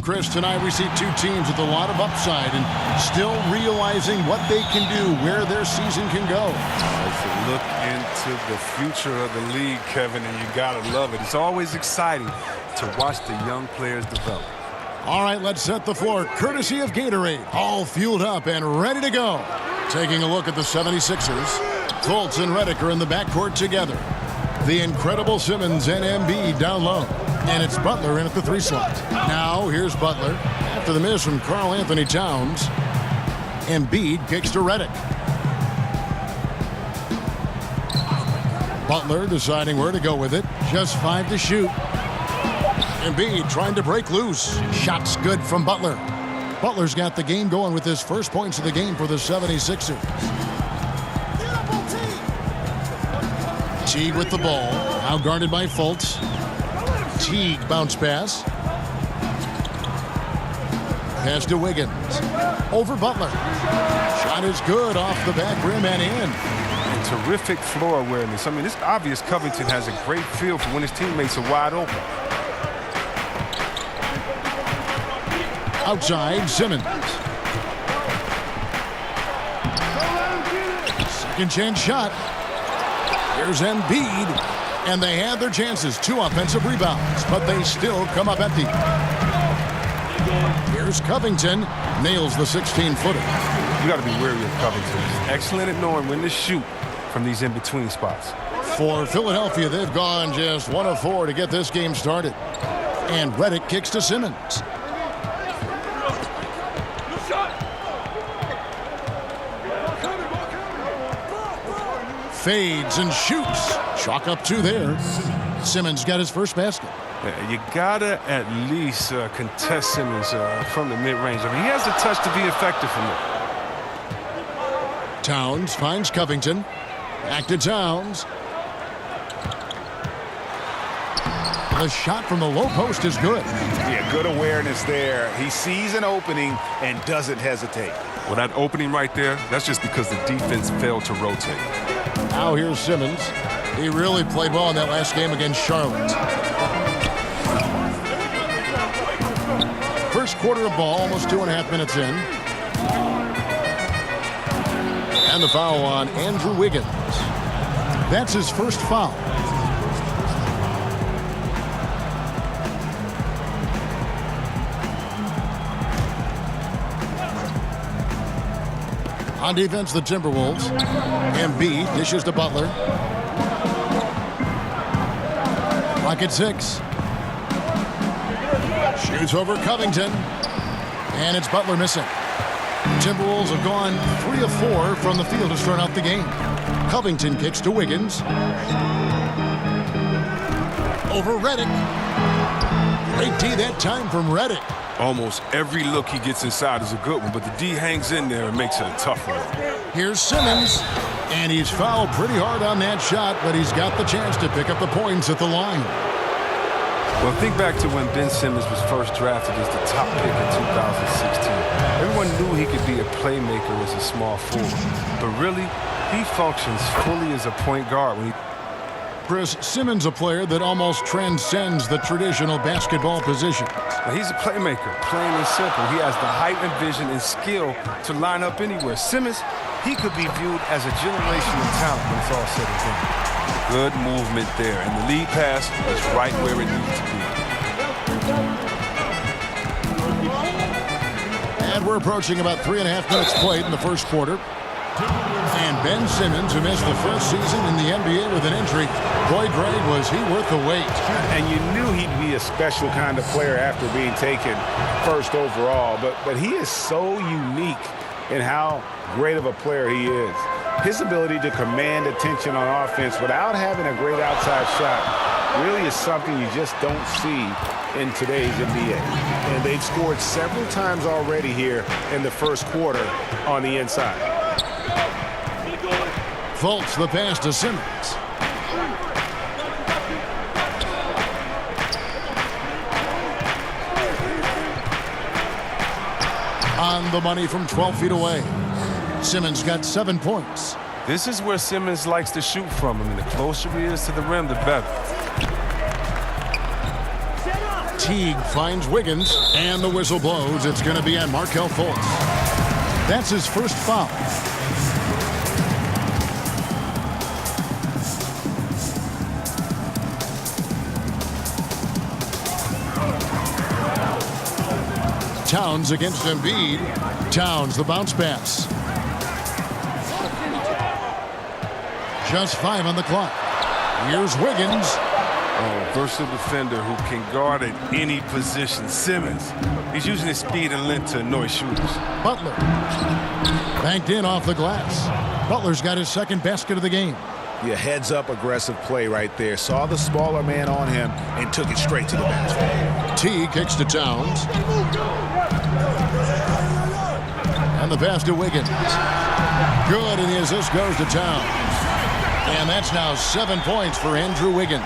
Chris, tonight we see two teams with a lot of upside and still realizing what they can do, where their season can go. It's a look into the future of the league, Kevin, and you gotta love it. It's always exciting to watch the young players develop. All right, let's set the floor, courtesy of Gatorade. All fueled up and ready to go. Taking a look at the 76ers. Fultz and Redick are in the backcourt together. The incredible Simmons and Embiid down low. And it's Butler in at the 3 slot. Now here's Butler. After the miss from Karl Anthony Towns. Embiid kicks to Redick. Butler deciding where to go with it. Just 5 to shoot. Embiid trying to break loose. Shots good from Butler. Butler's got the game going with his first points of the game for the 76ers. Teague with the ball. Now guarded by Fultz. Teague bounce pass. Pass to Wiggins. Over Butler. Shot is good off the back rim and in. And terrific floor awareness. I mean, it's obvious Covington has a great feel for when his teammates are wide open. Outside, Simmons. Second chance shot. Here's Embiid. And they had their chances. 2 offensive rebounds, but they still come up empty. Here's Covington. Nails the 16-footer. You got to be wary of Covington. He's excellent at knowing when to shoot from these in-between spots. For Philadelphia, they've gone just 1 of 4 to get this game started. And Redick kicks to Simmons. Fades and shoots. Chalk up 2 there. Simmons got his first basket. Yeah, you gotta at least contest Simmons from the mid-range. I mean, he has the touch to be effective from there. Towns finds Covington. Back to Towns. The shot from the low post is good. Yeah, good awareness there. He sees an opening and doesn't hesitate. Well, that opening right there, that's just because the defense failed to rotate. Now here's Simmons. He really played well in that last game against Charlotte. First quarter of ball, almost 2.5 minutes in. And the foul on Andrew Wiggins. That's his first foul. On defense, the Timberwolves. Embiid dishes to Butler. Clock at 6. Shoots over Covington. And it's Butler missing. Timberwolves have gone 3 of 4 from the field to start out the game. Covington kicks to Wiggins. Over Redick. Great D that time from Redick. Almost every look he gets inside is a good one, but the D hangs in there and makes it a tough one. Here's Simmons, and he's fouled pretty hard on that shot, but he's got the chance to pick up the points at the line. Well, think back to when Ben Simmons was first drafted as the top pick in 2016. Everyone knew he could be a playmaker as a small forward, but really, he functions fully as a point guard when he... Chris, Simmons a player that almost transcends the traditional basketball position. Well, he's a playmaker, plain and simple. He has the height and vision and skill to line up anywhere. Simmons, he could be viewed as a generational talent when it's all said and done. Good movement there, and the lead pass was right where it needed to be. And we're approaching about 3.5 minutes played in the first quarter. And Ben Simmons, who missed the first season in the NBA with an injury, boy, Greg, was he worth the wait. And you knew he'd be a special kind of player after being taken first overall. But he is so unique in how great of a player he is. His ability to command attention on offense without having a great outside shot really is something you just don't see in today's NBA. And they've scored several times already here in the first quarter on the inside. Fultz the pass to Simmons. On the money from 12 feet away. Simmons got 7 points. This is where Simmons likes to shoot from. I mean, the closer he is to the rim, the better. Teague finds Wiggins, and the whistle blows. It's going to be on Markelle Fultz. That's his first foul. Towns against Embiid. Towns, the bounce pass. Just 5 on the clock. Here's Wiggins. Oh, versatile defender who can guard at any position. Simmons. He's using his speed and length to annoy shooters. Butler. Banked in off the glass. Butler's got his second basket of the game. Yeah, heads-up aggressive play right there. Saw the smaller man on him and took it straight to the basket. T kicks to Towns. And the pass to Wiggins. Good, and the assist goes to Towns. And that's now 7 points for Andrew Wiggins.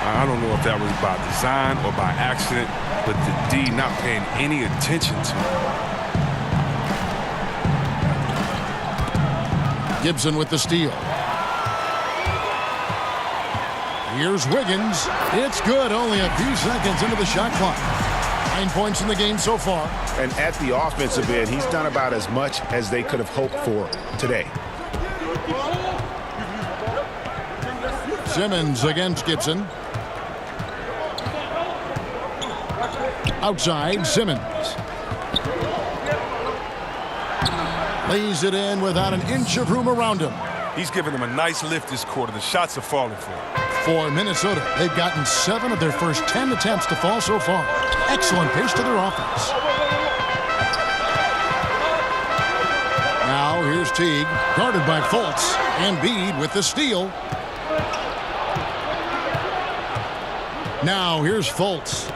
I don't know if that was by design or by accident, but the D not paying any attention to it. Gibson with the steal. Here's Wiggins. It's good. Only a few seconds into the shot clock. 9 points in the game so far. And at the offensive end, he's done about as much as they could have hoped for today. Simmons against Gibson. Outside, Simmons. Lays it in without an inch of room around him. He's giving them a nice lift this quarter. The shots are falling for him. For Minnesota, they've gotten 7 of their first 10 attempts to fall so far. Excellent pace to their offense. Now here's Teague, guarded by Fultz. Embiid with the steal. Now here's Fultz.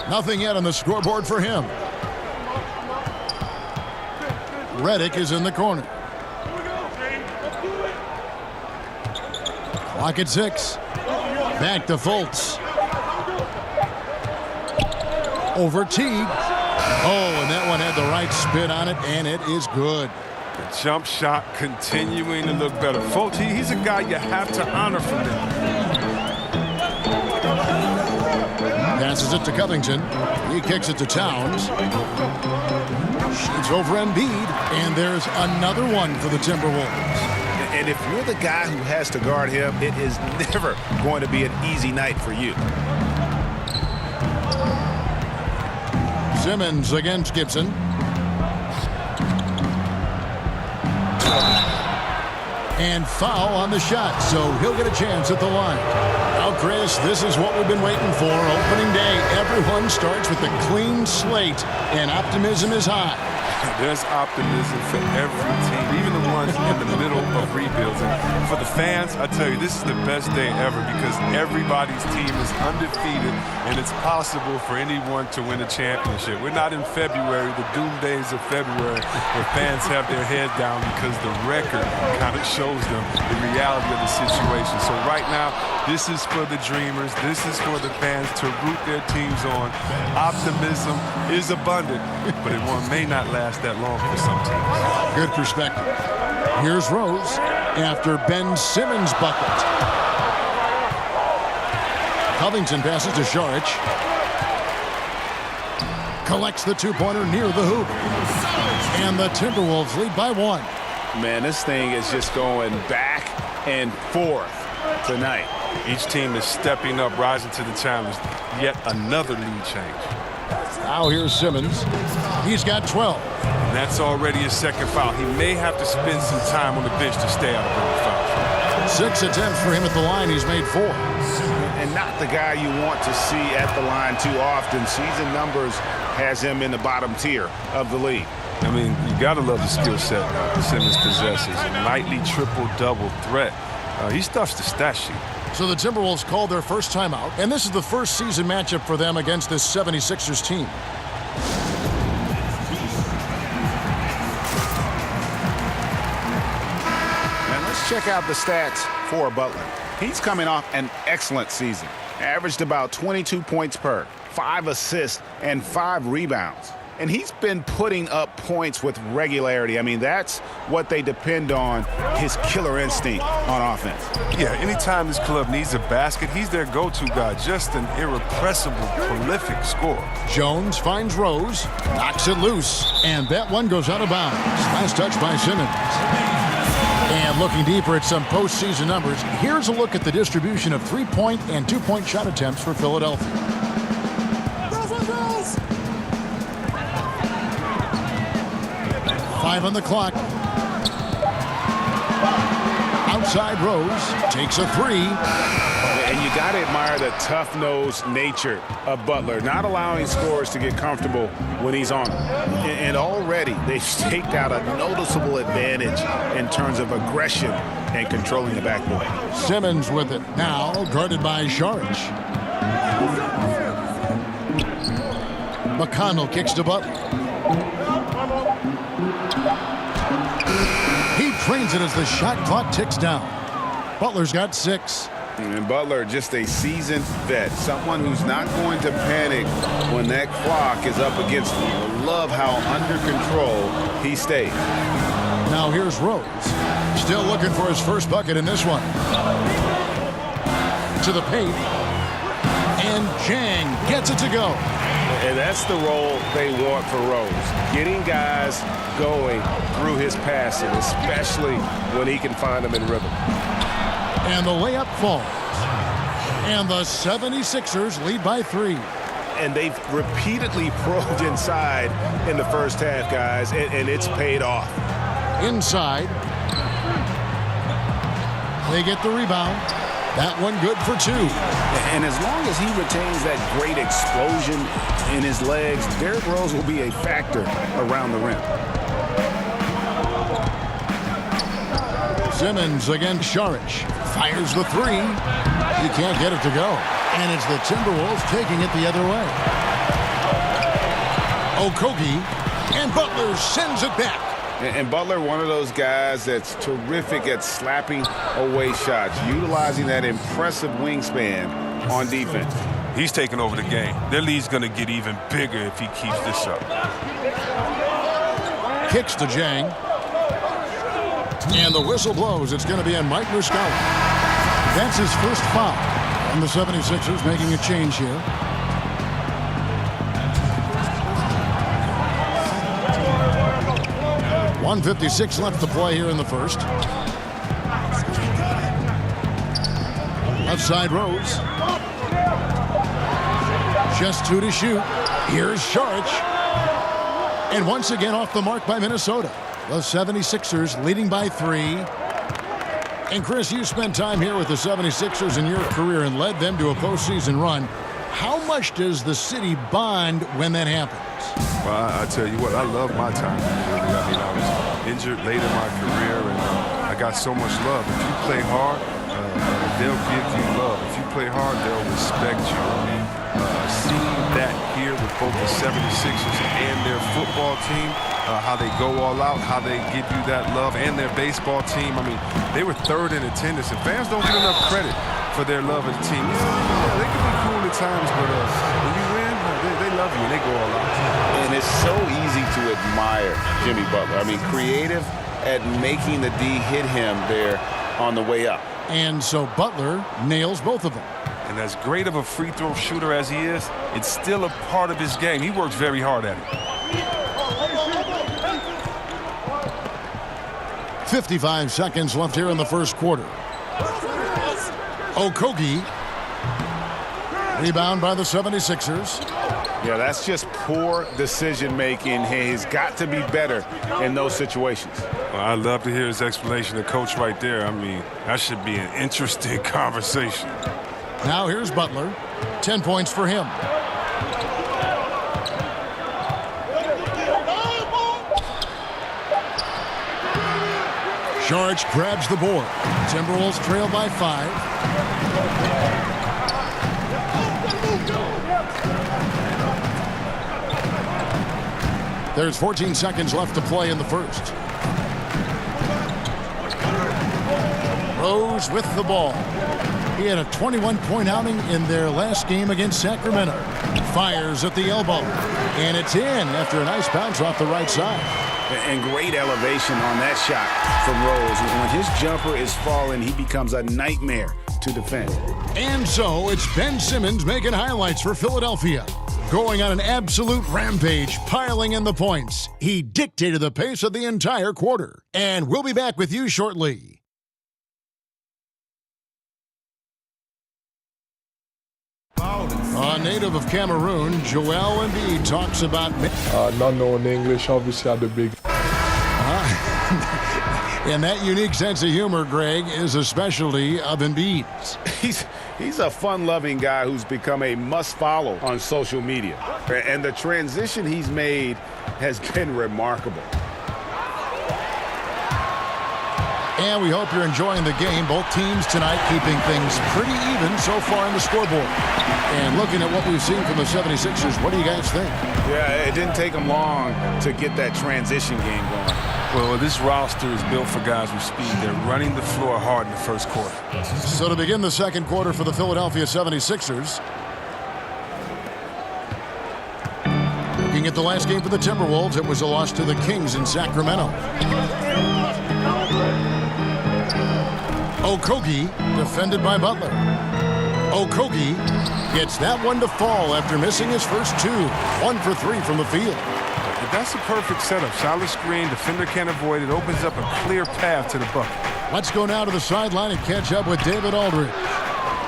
Nothing yet on the scoreboard for him. Redick is in the corner. Clock at 6. Back to Fultz. Over Teague. Oh, and that one had the right spin on it, and it is good. The jump shot continuing to look better. Fultz, he's a guy you have to honor from them. Passes it to Covington. He kicks it to Towns. Shoots over Embiid, and there's another one for the Timberwolves. And if you're the guy who has to guard him, it is never going to be an easy night for you. Simmons against Gibson. And foul on the shot, so he'll get a chance at the line. Now, Chris, this is what we've been waiting for. Opening day, everyone starts with a clean slate, and optimism is high. There's optimism for every team, even the ones in the middle of rebuilds. And for the fans, I tell you, this is the best day ever because everybody's team is undefeated, and it's possible for anyone to win a championship. We're not in February, the doom days of February, where fans have their head down because the record kind of shows them the reality of the situation. So right now, this is for the dreamers. This is for the fans to root their teams on. Optimism is abundant, but it may not last that long for some teams. Good perspective. Here's Rose after Ben Simmons' bucket. Covington passes to Saric. Collects the two-pointer near the hoop. And the Timberwolves lead by 1. Man, this thing is just going back and forth tonight. Each team is stepping up, rising to the challenge. Yet another lead change. Now here's Simmons. He's got 12. And that's already his second foul. He may have to spend some time on the bench to stay out of early fouls. 6 attempts for him at the line. He's made 4. And not the guy you want to see at the line too often. Season numbers has him in the bottom tier of the league. I mean, you got to love the skill set Simmons possesses. A nightly triple-double threat. He stuffs the stat sheet. So the Timberwolves called their first timeout, and this is the first season matchup for them against this 76ers team. And let's check out the stats for Butler. He's coming off an excellent season. Averaged about 22 points per, 5 assists, and 5 rebounds. and he's been putting up points with regularity. I mean, that's what they depend on, his killer instinct on offense. Yeah, anytime this club needs a basket, he's their go-to guy. Just an irrepressible, prolific scorer. Jones finds Rose, knocks it loose, and that one goes out of bounds. Last touch by Simmons. And looking deeper at some postseason numbers, here's a look at the distribution of three-point and two-point shot attempts for Philadelphia. 5 on the clock. Outside Rose takes a three. And you got to admire the tough-nosed nature of Butler, not allowing scorers to get comfortable when he's on them. And already they've staked out a noticeable advantage in terms of aggression and controlling the backboard. Simmons with it now, guarded by Saric. McConnell kicks to Butler. He trains it as the shot clock ticks down. Butler's got 6. And Butler, just a seasoned vet, someone who's not going to panic when that clock is up against him. I love how under control he stays. Now here's Rose, still looking for his first bucket in this one. To the paint, and Jang gets it to go. And that's the role they want for Rose, getting guys going through his passing, especially when he can find them in rhythm. And the layup falls. And the 76ers lead by 3. And they've repeatedly probed inside in the first half, guys, and it's paid off. Inside. They get the rebound. That one good for 2. And as long as he retains that great explosion in his legs, Derrick Rose will be a factor around the rim. Simmons against Saric. Fires the 3. He can't get it to go. And it's the Timberwolves taking it the other way. Okogie, and Butler sends it back. And Butler, one of those guys that's terrific at slapping away shots, utilizing that impressive wingspan on defense. He's taking over the game. Their lead's going to get even bigger if he keeps this up. Kicks to Jang. And the whistle blows. It's going to be on Mike Muscala. That's his first foul. And the 76ers making a change here. .156 left to play here in the first. Left side Rose. Just 2 to shoot. Here's Saric. And once again off the mark by Minnesota. The 76ers leading by 3. And Chris, you spent time here with the 76ers in your career and led them to a postseason run. How much does the city bond when that happens? Well, I tell you what, I love my time. I mean, I was injured late in my career, and I got so much love. If you play hard, they'll give you love. If you play hard, they'll respect you. Seeing that here with both the 76ers and their football team, how they go all out, how they give you that love, and their baseball team. I mean, they were 3rd in attendance, and fans don't get enough credit for their love of the team. Yeah, they can be cool at times, but when you win, they love you, and they go all out. And it's so easy to admire Jimmy Butler. I mean, creative at making the D hit him there on the way up. And so Butler nails both of them. And as great of a free throw shooter as he is, it's still a part of his game. He works very hard at it. 55 seconds left here in the first quarter. Okogie. Rebound by the 76ers. Yeah, that's just poor decision-making. He's got to be better in those situations. Well, I'd love to hear his explanation of coach right there. I mean, that should be an interesting conversation. Now here's Butler. 10 points for him. Saric grabs the board. Timberwolves trail by 5. There's 14 seconds left to play in the first. Rose with the ball. He had a 21-point outing in their last game against Sacramento. Fires at the elbow. And it's in after a nice bounce off the right side. And great elevation on that shot from Rose. When his jumper is falling, he becomes a nightmare to defend. And so it's Ben Simmons making highlights for Philadelphia. Going on an absolute rampage, piling in the points. He dictated the pace of the entire quarter. And we'll be back with you shortly. A native of Cameroon, Joel Embiid talks about... Not knowing English, obviously had the big... And that unique sense of humor, Greg, is a specialty of Embiid's. He's a fun-loving guy who's become a must-follow on social media. And the transition he's made has been remarkable. And we hope you're enjoying the game. Both teams tonight keeping things pretty even so far on the scoreboard. And looking at what we've seen from the 76ers, what do you guys think? Yeah, it didn't take them long to get that transition game going. Well, this roster is built for guys with speed. They're running the floor hard in the first quarter. So to begin the second quarter for the Philadelphia 76ers. Looking at the last game for the Timberwolves, it was a loss to the Kings in Sacramento. Okogie defended by Butler. Okogie gets that one to fall after missing his first two. 1 for 3 from the field. That's a perfect setup. Solid screen, defender can't avoid it. Opens up a clear path to the bucket. Let's go now to the sideline and catch up with David Aldridge.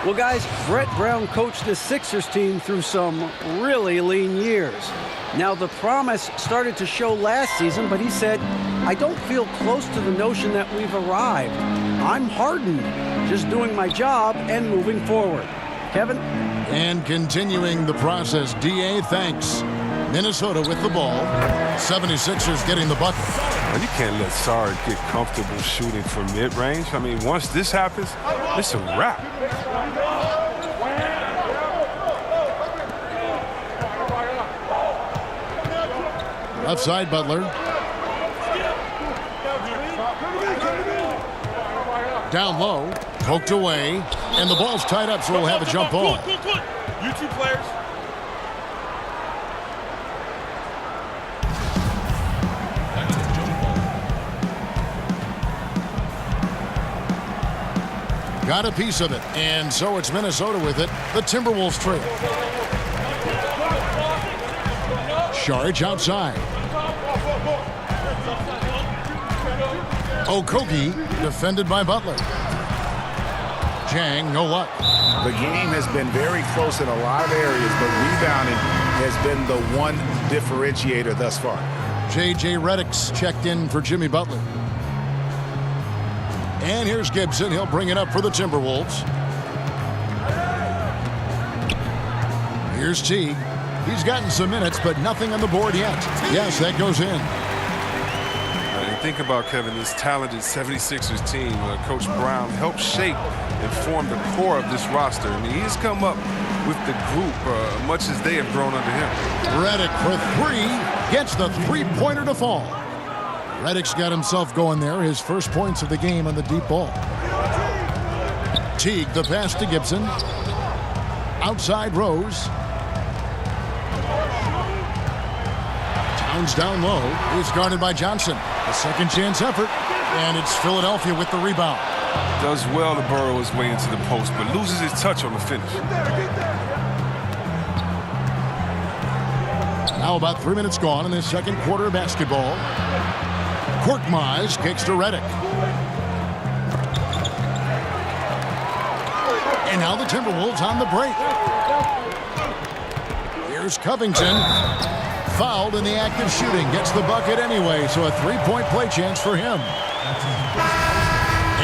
Well, guys, Brett Brown coached this Sixers team through some really lean years. Now, the promise started to show last season, but he said, I don't feel close to the notion that we've arrived. I'm hardened, just doing my job and moving forward. Kevin? And continuing the process, D.A., thanks. Minnesota with the ball. 76ers getting the bucket. And you can't let Sarge get comfortable shooting from mid-range. I mean, once this happens, it's a wrap. Left side, Butler. Down low, poked away, and the ball's tied up, so we'll have a jump ball. You two players. Got a piece of it, and so it's Minnesota with it. The Timberwolves trail. Saric outside. Okogie defended by Butler. Jang, no luck. The game has been very close in a lot of areas, but rebounding has been the one differentiator thus far. J.J. Redick's checked in for Jimmy Butler. And here's Gibson. He'll bring it up for the Timberwolves. Here's Teague. He's gotten some minutes, but nothing on the board yet. Yes, that goes in. Think about, Kevin, this talented 76ers team. Coach Brown helped shape and form the core of this roster. I mean, he's come up with the group much as they have grown under him. Redick for 3. Gets the three-pointer to fall. Redick's got himself going there. His first points of the game on the deep ball. Teague, the pass to Gibson. Outside Rose. Towns down low. He's guarded by Johnson. A second chance effort. And it's Philadelphia with the rebound. Does well to burrow his way into the post, but loses his touch on the finish. Now about 3 minutes gone in this second quarter of basketball. Korkmaz kicks to Redick. And now the Timberwolves on the break. Here's Covington. Fouled in the act of shooting. Gets the bucket anyway, so a three-point play chance for him.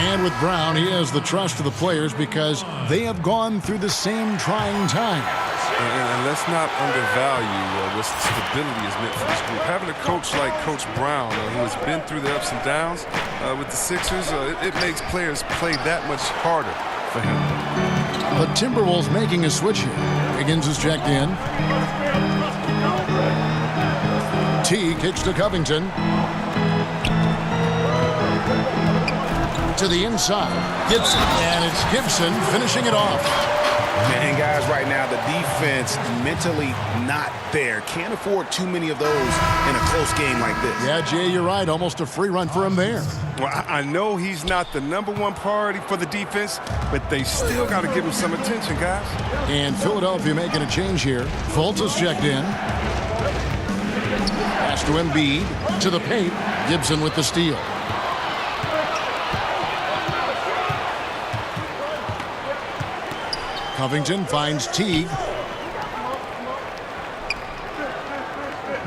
And with Brown, he has the trust of the players because they have gone through the same trying times. And let's not undervalue what stability is meant for this group. Having a coach like Coach Brown, who has been through the ups and downs with the Sixers, it makes players play that much harder for him. The Timberwolves making a switch here. Higgins is checked in. T kicks to Covington. To the inside. Gibson. And it's Gibson finishing it off. And guys, right now, the defense mentally not there. Can't afford too many of those in a close game like this. Yeah, Jay, you're right. Almost a free run for him there. Well, I know he's not the #1 priority for the defense, but they still got to give him some attention, guys. And Philadelphia making a change here. Fultz is checked in. Pass to Embiid. To the paint. Gibson with the steal. Covington finds Teague.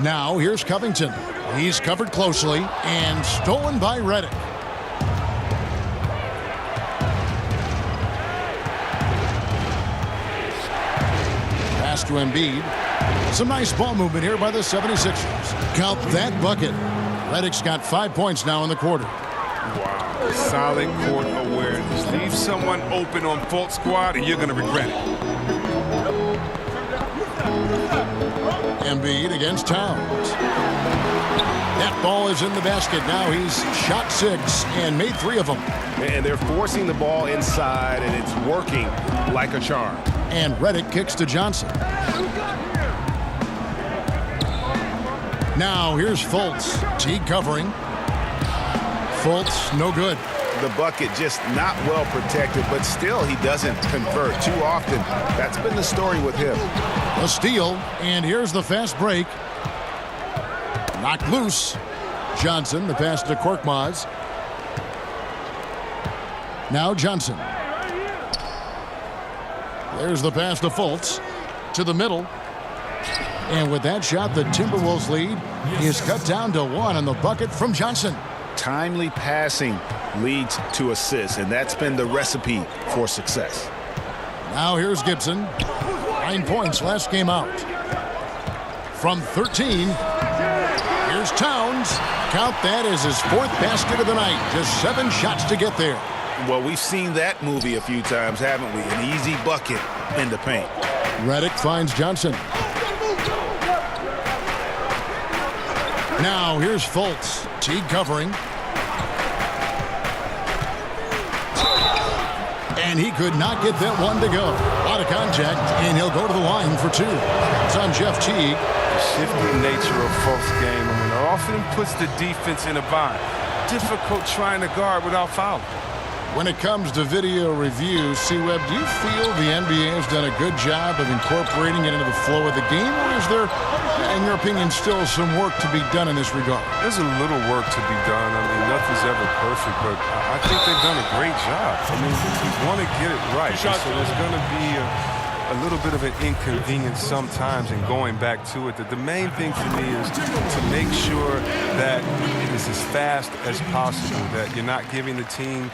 Now here's Covington. He's covered closely and stolen by Redick. Pass to Embiid. Some nice ball movement here by the 76ers. Count that bucket. Redick's got 5 points now in the quarter. Wow. Solid court awareness. Leave someone open on Fultz squad and you're going to regret it. Embiid against Towns. That ball is in the basket. Now he's shot 6 and made 3 of them. And they're forcing the ball inside, and it's working like a charm. And Redick kicks to Johnson. Now here's Fultz. Teague covering. Fultz, no good. The bucket just not well protected, but still he doesn't convert too often. That's been the story with him. A steal, and here's the fast break. Knocked loose. Johnson, the pass to Korkmaz. Now Johnson. There's the pass to Fultz. To the middle. And with that shot, the Timberwolves lead is cut down to 1 on the bucket from Johnson. Timely passing leads to assists, and that's been the recipe for success. Now here's Gibson. 9 points last game out. From 13, here's Towns. Count that as his 4th basket of the night. Just 7 shots to get there. Well, we've seen that movie a few times, haven't we? An easy bucket in the paint. Redick finds Johnson. Now here's Fultz. Teague covering. And he could not get that one to go. A lot of contact, and he'll go to the line for 2. It's on Jeff Teague. The shifty nature of Fultz's game, it often puts the defense in a bind. Difficult trying to guard without fouling. When it comes to video review, C-Web, do you feel the NBA has done a good job of incorporating it into the flow of the game, or is there, in your opinion, still some work to be done in this regard? There's a little work to be done. I mean, nothing's ever perfect, but I think they've done a great job. I mean, you want to get it right. So there's going to be a little bit of an inconvenience sometimes in going back to it. The main thing for me is to make sure that it is as fast as possible, that you're not giving the team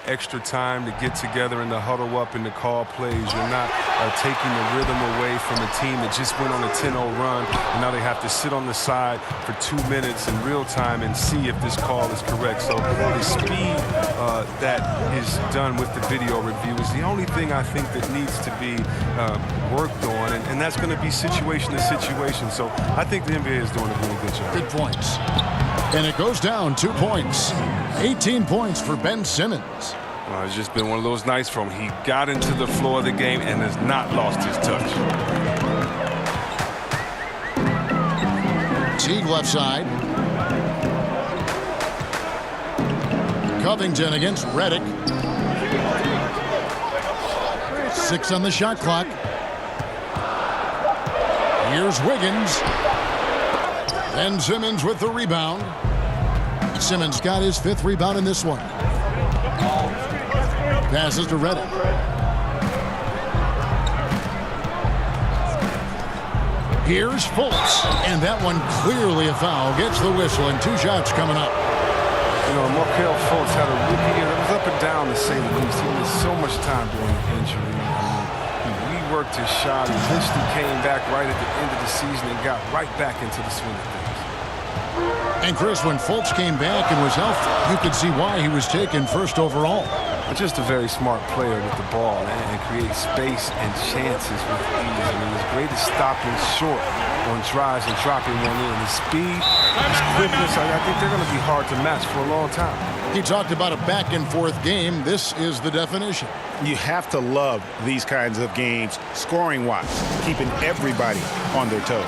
extra time to get together and to huddle up and to call plays. You're not taking the rhythm away from the team that just went on a 10-0 run, and now they have to sit on the side for 2 minutes in real time and see if this call is correct. So the speed that is done with the video review is the only thing I think that needs to be worked on, and that's going to be situation to situation. So I think the NBA is doing a really good job. Good points. And it goes down 2 points. 18 points for Ben Simmons. It's just been one of those nights from he got into the floor of the game and has not lost his touch. Teague left side. Covington against Redick. 6 on the shot clock. Here's Wiggins. Ben Simmons with the rebound. Simmons got his 5th rebound in this one. Passes to Redick. Here's Fultz. And that one clearly a foul. Gets the whistle, and 2 shots coming up. You know, Markelle Fultz had a rookie year that was up and down, to say the least. He missed so much time during the injury. He reworked his shot. He eventually came back right at the end of the season and got right back into the swing of things. And Chris, when Fultz came back and was healthy, you could see why he was taken 1st overall. Just a very smart player with the ball and creates space and chances with ease. I mean, he's great at stopping short on drives and dropping one in. His speed His quickness, I think they're going to be hard to match for a long time. He talked about a back-and-forth game. This is the definition. You have to love these kinds of games, scoring-wise, keeping everybody on their toes.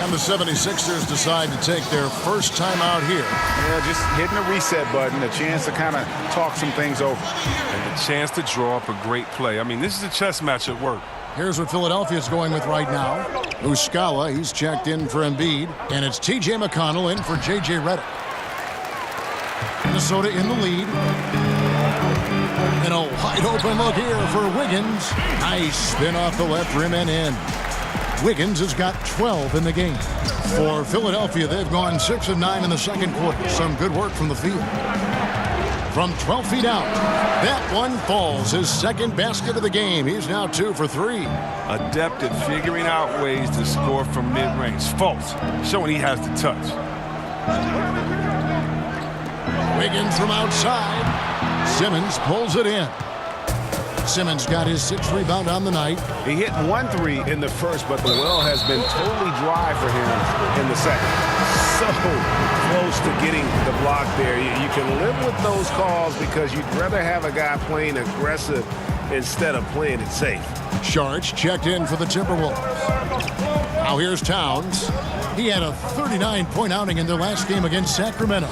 And the 76ers decide to take their first time out here. Yeah, just hitting the reset button, a chance to kind of talk some things over. And a chance to draw up a great play. I mean, this is a chess match at work. Here's what Philadelphia's going with right now. Muscala, he's checked in for Embiid. And it's T.J. McConnell in for J.J. Redick. Minnesota in the lead. And a wide open look here for Wiggins. Nice spin off the left rim and in. Wiggins has got 12 in the game. For Philadelphia, they've gone 6 of 9 in the second quarter. Some good work from the field. From 12 feet out, that one falls. His second basket of the game. He's now 2 for 3. Adept at figuring out ways to score from mid-range. Fultz showing he has the touch. Wiggins from outside. Simmons pulls it in. Simmons got his 6th rebound on the night. He hit 1 3 in the first, but the well has been totally dry for him in the second. So close to getting the block there. You can live with those calls because you'd rather have a guy playing aggressive instead of playing it safe. Sharch checked in for the Timberwolves. Now here's Towns. He had a 39-point outing in their last game against Sacramento.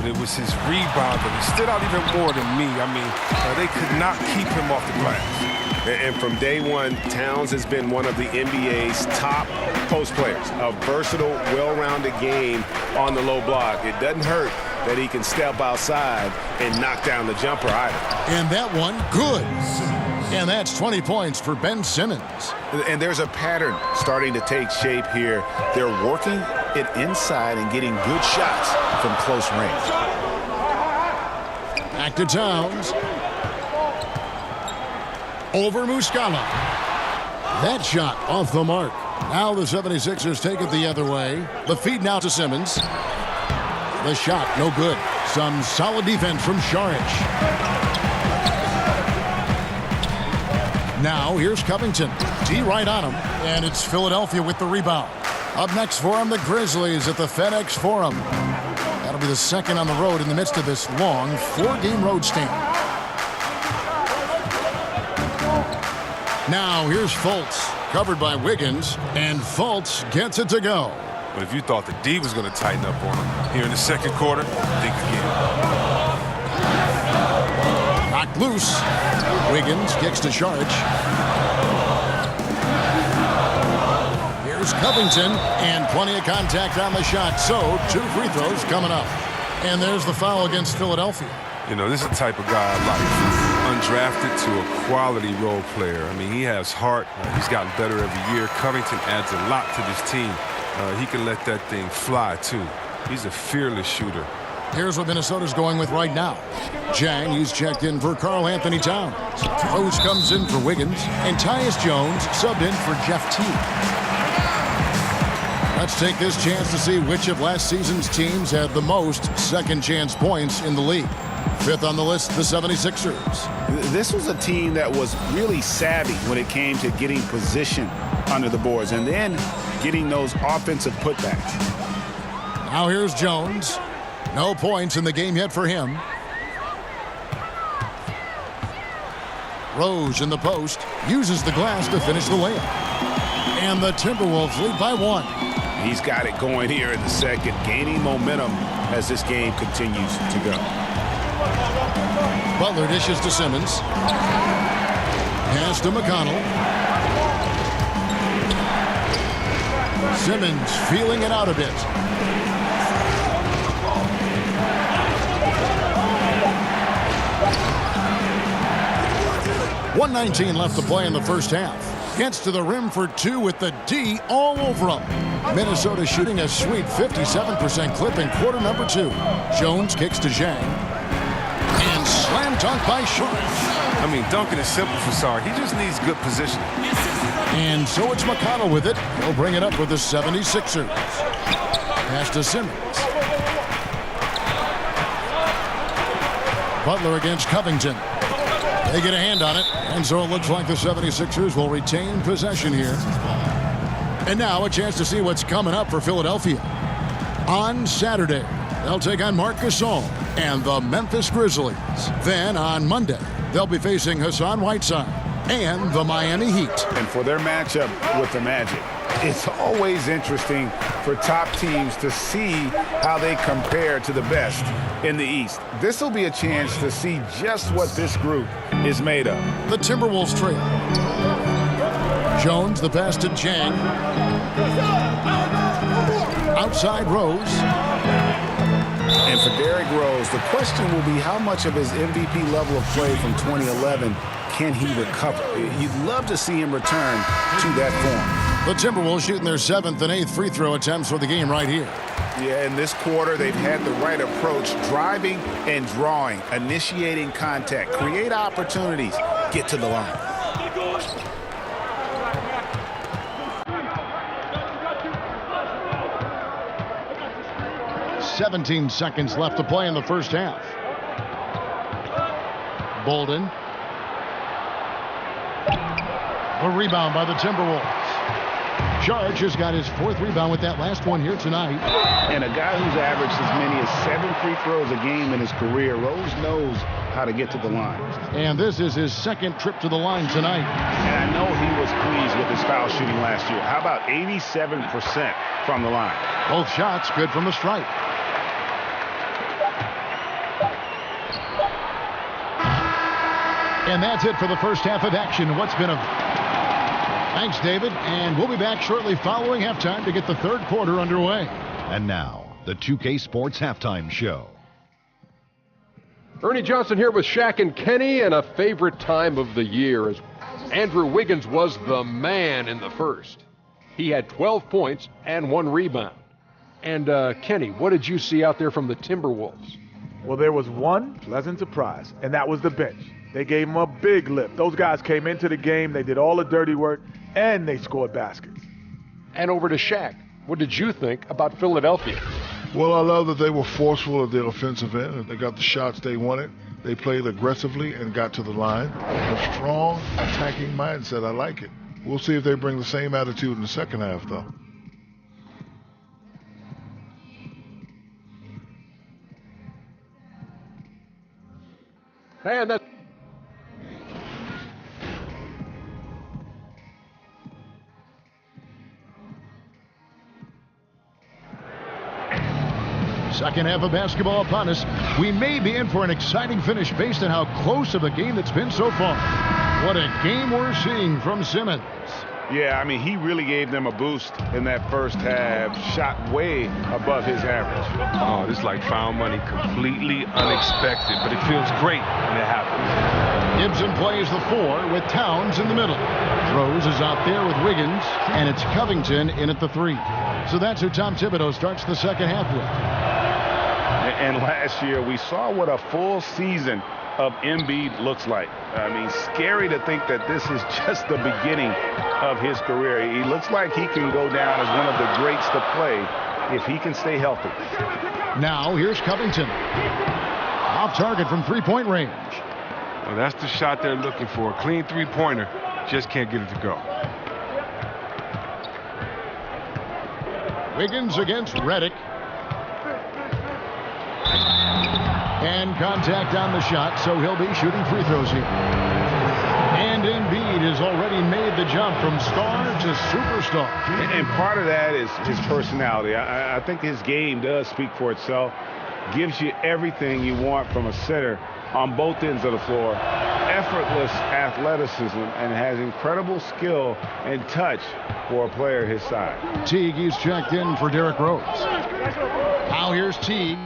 It was his rebound that stood out even more than me. I mean, they could not keep him off the glass. And from day one, Towns has been one of the NBA's top post players. A versatile, well-rounded game on the low block. It doesn't hurt that he can step outside and knock down the jumper either. And that one, good. And that's 20 points for Ben Simmons. And there's a pattern starting to take shape here. They're working it inside and getting good shots from close range. Back to Towns. Over Muscala. That shot off the mark. Now the 76ers take it the other way. The feed now to Simmons. The shot, no good. Some solid defense from Saric. Now here's Covington. D right on him. And it's Philadelphia with the rebound. Up next for him, the Grizzlies at the FedEx Forum. That'll be the second on the road in the midst of this long 4-game road stint. Now here's Fultz, covered by Wiggins, and Fultz gets it to go. But if you thought the D was going to tighten up on him here in the second quarter, think again. Knocked loose. Wiggins kicks to Saric. Here's Covington, and plenty of contact on the shot. So 2 free throws coming up. And there's the foul against Philadelphia. You know, this is the type of guy I like. Undrafted to a quality role player. I mean, he has heart. He's gotten better every year. Covington adds a lot to this team. He can let that thing fly, too. He's a fearless shooter. Here's what Minnesota's going with right now. Jang, he's checked in for Karl Anthony Towns. Rose comes in for Wiggins. And Tyus Jones subbed in for Jeff Teague. Let's take this chance to see which of last season's teams had the most second-chance points in the league. 5th on the list, the 76ers. This was a team that was really savvy when it came to getting position under the boards and then getting those offensive putbacks. Now here's Jones. No points in the game yet for him. Rose in the post uses the glass to finish the layup. And the Timberwolves lead by 1. He's got it going here in the second, gaining momentum as this game continues to go. Butler dishes to Simmons. Pass to McConnell. Simmons feeling it out a bit. .119 left to play in the first half. Gets to the rim for 2 with the D all over him. Minnesota shooting a sweet 57% clip in quarter number 2. Jones kicks to Zhang. And slam dunk by Saric. I mean, dunking is simple for Saric. He just needs good positioning. And so it's McConnell with it. He'll bring it up with the 76ers. Pass to Simmons. Butler against Covington. They get a hand on it, and so it looks like the 76ers will retain possession here. And now a chance to see what's coming up for Philadelphia. On Saturday, they'll take on Marc Gasol and the Memphis Grizzlies. Then on Monday, they'll be facing Hassan Whiteside and the Miami Heat. And for their matchup with the Magic, it's always interesting for top teams to see how they compare to the best in the East. This will be a chance to see just what this group is made of. The Timberwolves trail. Jones, the pass to Chang. Outside Rose. And for Derrick Rose, the question will be how much of his MVP level of play from 2011 can he recover? You'd love to see him return to that form. The Timberwolves shooting their 7th and 8th free throw attempts for the game right here. Yeah, in this quarter, they've had the right approach, driving and drawing, initiating contact, create opportunities, get to the line. "17 seconds left to play in the first half. Bolden. A rebound by the Timberwolves. George has got his 4th rebound with that last one here tonight. And a guy who's averaged as many as 7 free throws a game in his career, Rose knows how to get to the line. And this is his 2nd trip to the line tonight. And I know he was pleased with his foul shooting last year. How about 87% from the line? Both shots good from the stripe. And that's it for the first half of action. What's been a... Thanks, David. And we'll be back shortly following halftime to get the 3rd quarter underway. And now, the 2K Sports Halftime Show. Ernie Johnson here with Shaq and Kenny, and a favorite time of the year as Andrew Wiggins was the man in the first. He had 12 points and 1 rebound. And Kenny, what did you see out there from the Timberwolves? Well, there was one pleasant surprise, and that was the bench. They gave him a big lift. Those guys came into the game, they did all the dirty work, and they scored baskets. And over to Shaq. What did you think about Philadelphia? Well, I love that they were forceful at their offensive end. They got the shots they wanted. They played aggressively and got to the line. A strong attacking mindset. I like it. We'll see if they bring the same attitude in the second half, though. And that's second half of basketball upon us. We may be in for an exciting finish based on how close of a game it's been so far. What a game we're seeing from Simmons. Yeah, I mean, he really gave them a boost in that first half. Shot way above his average. Oh, this is like found money, completely unexpected, but it feels great when it happens. Gibson plays the 4 with Towns in the middle. Rose is out there with Wiggins, and it's Covington in at the 3. So that's who Tom Thibodeau starts the second half with. And last year, we saw what a full season of Embiid looks like. I mean, scary to think that this is just the beginning of his career. He looks like he can go down as one of the greats to play if he can stay healthy. Now, here's Covington. Off target from three-point range. Well, that's the shot they're looking for. A clean three-pointer. Just can't get it to go. Wiggins against Redick. And contact on the shot, so he'll be shooting free throws here. And Embiid has already made the jump from star to superstar. And part of that is his personality. I think his game does speak for itself. Gives you everything you want from a center on both ends of the floor. Effortless athleticism and has incredible skill and touch for a player his size. Teague is checked in for Derrick Rose. Now here's Teague.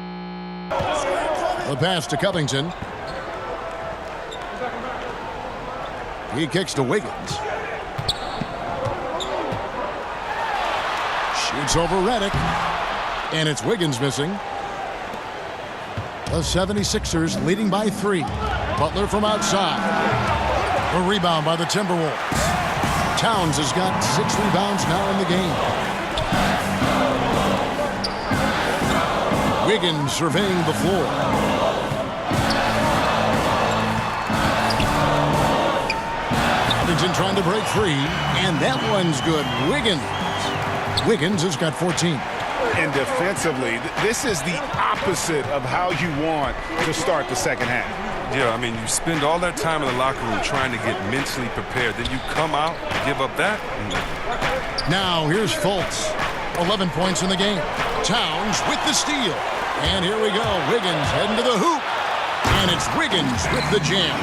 The pass to Covington. He kicks to Wiggins. Shoots over Redick. And it's Wiggins missing. The 76ers leading by 3. Butler from outside. A rebound by the Timberwolves. Towns has got 6 rebounds now in the game. Wiggins surveying the floor. Covington trying to break free, and that one's good. Wiggins has got 14. And defensively, this is the opposite of how you want to start the second half. Yeah, I mean, you spend all that time in the locker room trying to get mentally prepared. Then you come out, give up that. Now here's Fultz. 11 points in the game. Towns with the steal. And here we go. Wiggins heading to the hoop. And it's Wiggins with the jam.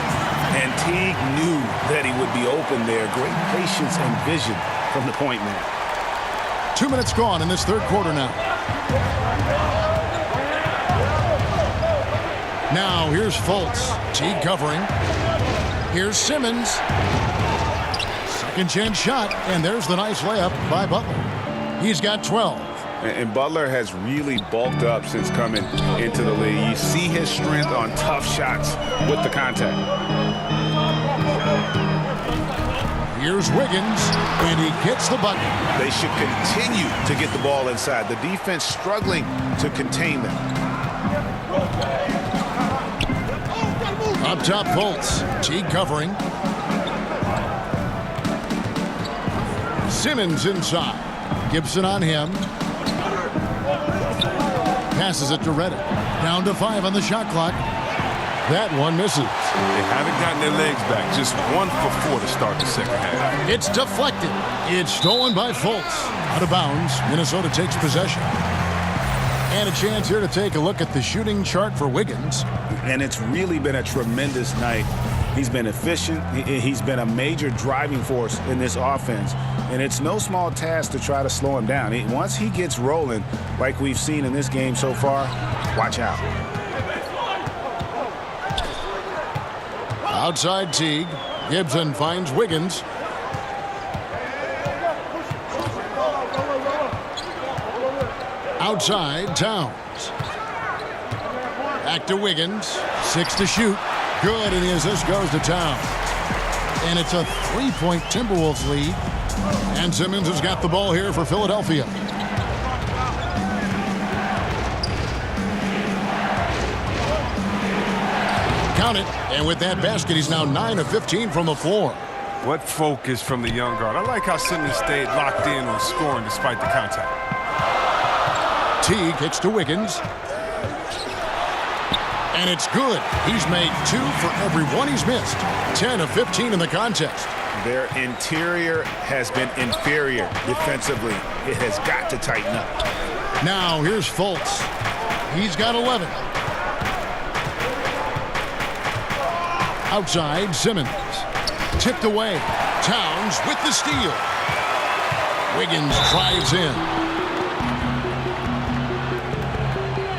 And Teague knew that he would be open there. Great patience and vision from the point man. 2 minutes gone in this third quarter now. Now here's Fultz. Teague covering. Here's Simmons. Second chance shot. And there's the nice layup by Butler. He's got 12. And Butler has really bulked up since coming into the league. You see his strength on tough shots with the contact. Here's Wiggins, and he gets the bucket. They should continue to get the ball inside. The defense struggling to contain them. Up top, Fultz. Teague covering. Simmons inside. Gibson on him. Passes it to Redick. Down to 5 on the shot clock. That one misses. They haven't gotten their legs back. Just 1 for 4 to start the second half. It's deflected. It's stolen by Fultz. Out of bounds. Minnesota takes possession. And a chance here to take a look at the shooting chart for Wiggins. And it's really been a tremendous night. He's been efficient. He's been a major driving force in this offense. And it's no small task to try to slow him down. Once he gets rolling, like we've seen in this game so far, watch out. Outside Teague. Gibson finds Wiggins. Outside Towns. Back to Wiggins. 6 to shoot. Good, and the assist goes to Towns. And it's a 3-point Timberwolves lead. And Simmons has got the ball here for Philadelphia. Count it. And with that basket, he's now 9 of 15 from the floor. What focus from the young guard. I like how Simmons stayed locked in on scoring despite the contact. Teague hits to Wiggins. And it's good. He's made 2 for every one he's missed. 10 of 15 in the contest. Their interior has been inferior defensively. It has got to tighten up. Now here's Fultz. He's got 11. Outside Simmons. Tipped away. Towns with the steal. Wiggins drives in.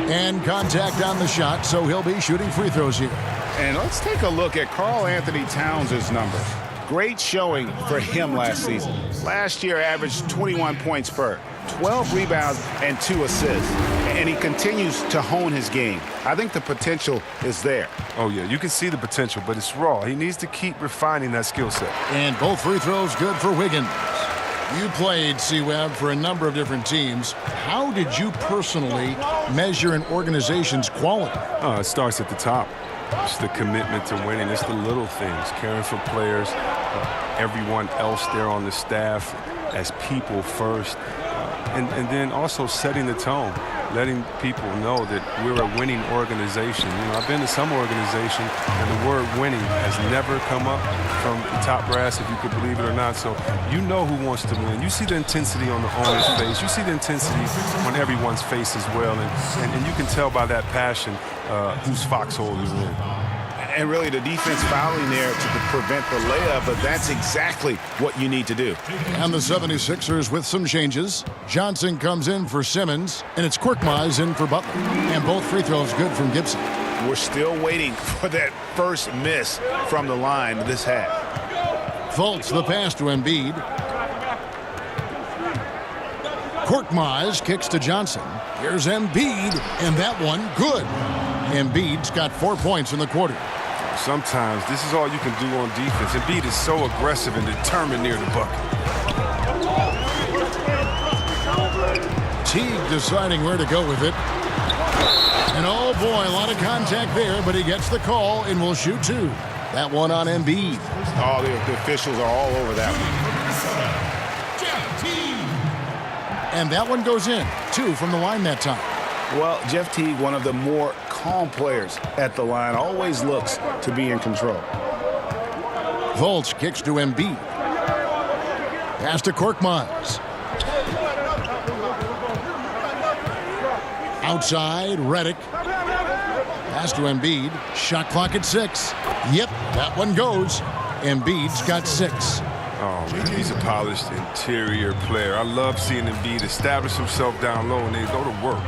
And contact on the shot, so he'll be shooting free throws here. And let's take a look at Karl Anthony Towns' numbers. Great showing for him last season. Last year averaged 21 points per, 12 rebounds, and 2 assists. And he continues to hone his game. I think the potential is there. Oh, yeah, you can see the potential, but it's raw. He needs to keep refining that skill set. And both free throws good for Wiggins. You played, C-Web, for a number of different teams. How did you personally measure an organization's quality? It starts at the top. It's the commitment to winning. It's the little things, caring for players, everyone else there on the staff as people first, and then also setting the tone, letting people know that we're a winning organization. You know, I've been to some organization, and the word winning has never come up from the top brass, if you could believe it or not. So you know who wants to win. You see the intensity on the owner's face. You see the intensity on everyone's face as well, and you can tell by that passion whose foxhole you're in. And really the defense fouling there to prevent the layup, but that's exactly what you need to do. And the 76ers with some changes. Johnson comes in for Simmons, and it's Korkmaz in for Butler. And both free throws good from Gibson. We're still waiting for that first miss from the line this half. Fultz the pass to Embiid. Korkmaz kicks to Johnson. Here's Embiid, and that one good. Embiid's got 4 points in the quarter. Sometimes this is all you can do on defense. Embiid is so aggressive and determined near the bucket. Teague deciding where to go with it. And oh boy, a lot of contact there, but he gets the call and will shoot 2. That one on Embiid. Oh, the officials are all over that one. And that one goes in. 2 from the line that time. Well, Jeff Teague, one of the more calm players at the line, always looks to be in control. Fultz kicks to Embiid. Pass to Korkmaz. Outside, Redick. Pass to Embiid. Shot clock at 6. Yep, that one goes. Embiid's got 6. Oh, man, he's a polished interior player. I love seeing Embiid establish himself down low and then go to work.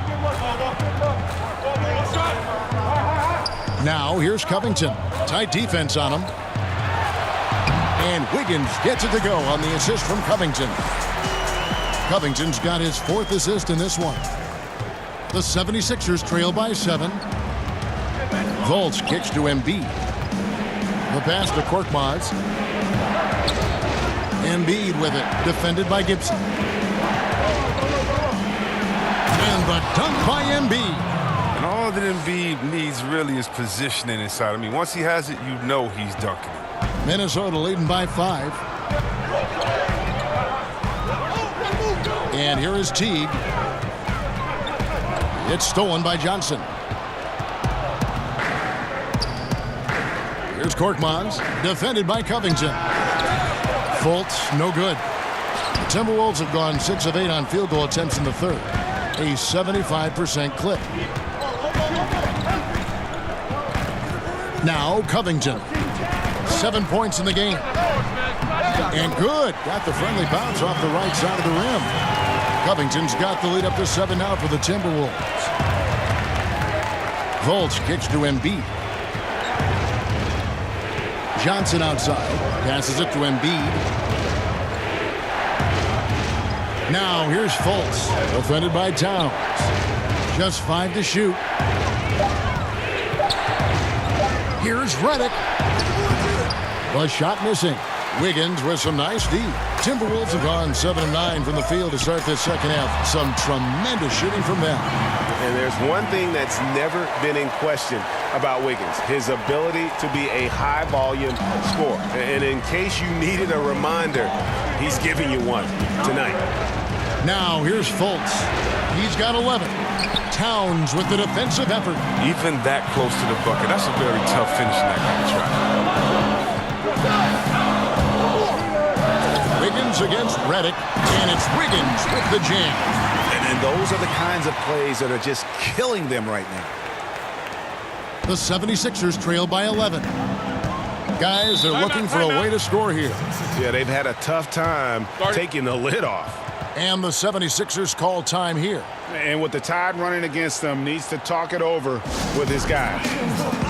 Now, here's Covington. Tight defense on him. And Wiggins gets it to go on the assist from Covington. Covington's got his 4th assist in this one. The 76ers trail by 7. Fultz kicks to Embiid. The pass to Korkmaz. Embiid with it, defended by Gibson. And the dunk by Embiid. And all that Embiid needs really is positioning inside. I mean, once he has it, you know he's dunking it. Minnesota leading by 5. And here is Teague. It's stolen by Johnson. Here's Korkmaz, defended by Covington. Fultz, no good. The Timberwolves have gone 6 of 8 on field goal attempts in the 3rd. A 75% clip. Now Covington. 7 points in the game. And good. Got the friendly bounce off the right side of the rim. Covington's got the lead up to 7 now for the Timberwolves. Fultz kicks to Embiid. Johnson outside. Passes it to Embiid. Now here's Fultz. Defended by Towns. Just 5 to shoot. Here's Redick. The shot missing. Wiggins with some nice D. Timberwolves have gone 7 of 9 from the field to start this second half. Some tremendous shooting from them. And there's one thing that's never been in question about Wiggins, his ability to be a high-volume scorer. And in case you needed a reminder, he's giving you one tonight. Now here's Fultz. He's got 11. Towns with the defensive effort. Even that close to the bucket, that's a very tough finish in that kind of trap. Wiggins against Redick, and it's Wiggins with the jam. And those are the kinds of plays that are just killing them right now. The 76ers trail by 11. Guys, they're looking for a way to score here. Yeah, they've had a tough time taking the lid off. And the 76ers call time here. And with the tide running against them, needs to talk it over with his guys.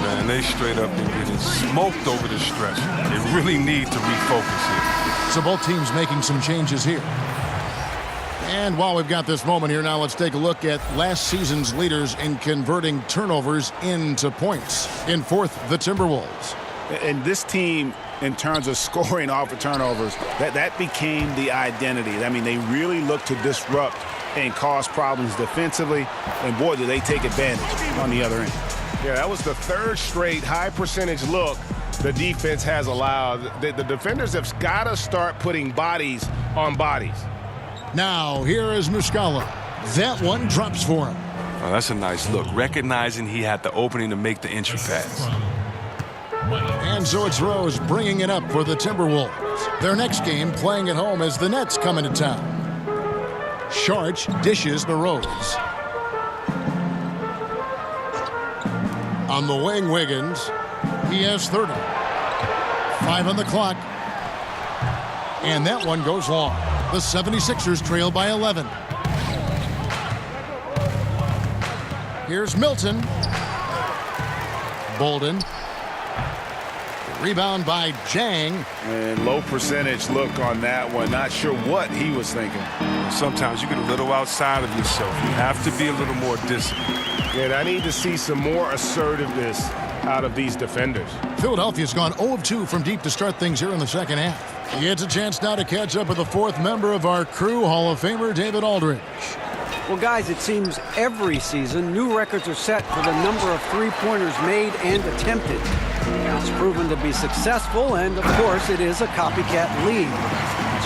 Man, they straight up been getting smoked over the stretch. They really need to refocus here. So both teams making some changes here. And while we've got this moment here, now let's take a look at last season's leaders in converting turnovers into points. In 4th, the Timberwolves. And this team, in terms of scoring off of turnovers, that became the identity. I mean, they really look to disrupt and cause problems defensively. And boy, do they take advantage on the other end. Yeah, that was the 3rd straight high percentage look the defense has allowed. The defenders have got to start putting bodies on bodies. Now, here is Muscala. That one drops for him. Oh, that's a nice look, recognizing he had the opening to make the entry pass. And so it's Rose bringing it up for the Timberwolves. Their next game playing at home as the Nets come into town. Sharch dishes to Rose. On the wing, Wiggins. He has 30. 5 on the clock. And that one goes long. The 76ers trail by 11. Here's Milton. Bolden. Rebound by Jang. And low percentage look on that one. Not sure what he was thinking. Sometimes you get a little outside of yourself. You have to be a little more disciplined. And I need to see some more assertiveness out of these defenders. Philadelphia's gone 0 of 2 from deep to start things here in the second half. He gets a chance now to catch up with the 4th member of our crew, Hall of Famer David Aldridge. Well, guys, it seems every season new records are set for the number of three-pointers made and attempted. It's proven to be successful, and of course, it is a copycat league.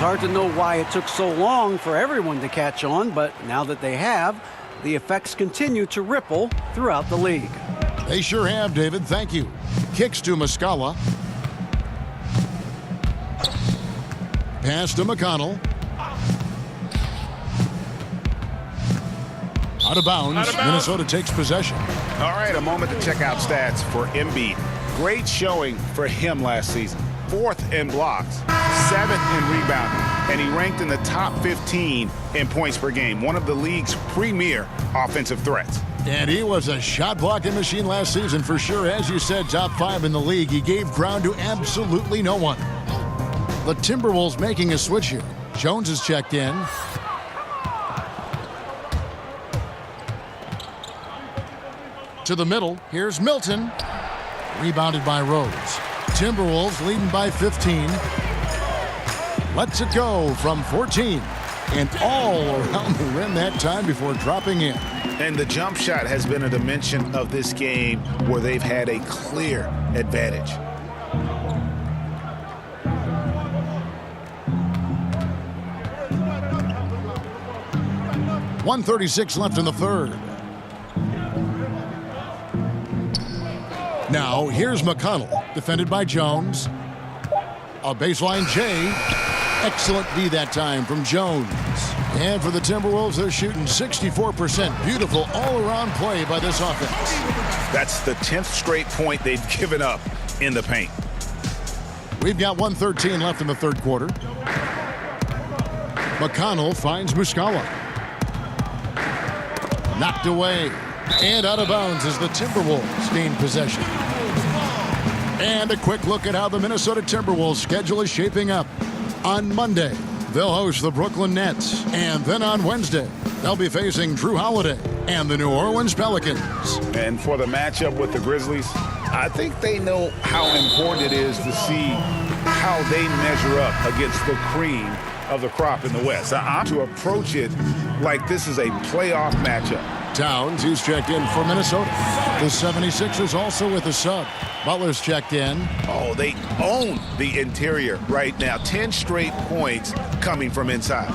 hard to know why it took so long for everyone to catch on, but now that they have, the effects continue to ripple throughout the league. They sure have, David. Thank you. Kicks to Muscala. Pass to McConnell. Out of bounds. Minnesota takes possession. All right, a moment to check out stats for Embiid. Great showing for him last season. 4th in blocks, 7th in rebounding, and he ranked in the top 15 in points per game, one of the league's premier offensive threats. And he was a shot-blocking machine last season for sure. As you said, top 5 in the league. He gave ground to absolutely no one. The Timberwolves making a switch here. Jones is checked in. To the middle. Here's Milton. Rebounded by Rose. Timberwolves leading by 15. Lets it go from 14. And all around the rim that time before dropping in. And the jump shot has been a dimension of this game where they've had a clear advantage. .136 left in the third. Now, here's McConnell, defended by Jones. A baseline J. Excellent D that time from Jones. And for the Timberwolves, they're shooting 64%. Beautiful all-around play by this offense. That's the 10th straight point they've given up in the paint. We've got 1:13 left in the third quarter. McConnell finds Muscala. Knocked away. And out of bounds as the Timberwolves gain possession. And a quick look at how the Minnesota Timberwolves schedule is shaping up. On Monday, they'll host the Brooklyn Nets. And then on Wednesday, they'll be facing Drew Holiday and the New Orleans Pelicans. And for the matchup with the Grizzlies, I think they know how important it is to see how they measure up against the cream of the crop in the West. To approach it like this is a playoff matchup. Towns, he's checked in for Minnesota. The 76ers also with a sub. Butler's checked in. Oh, they own the interior right now. 10 straight points coming from inside.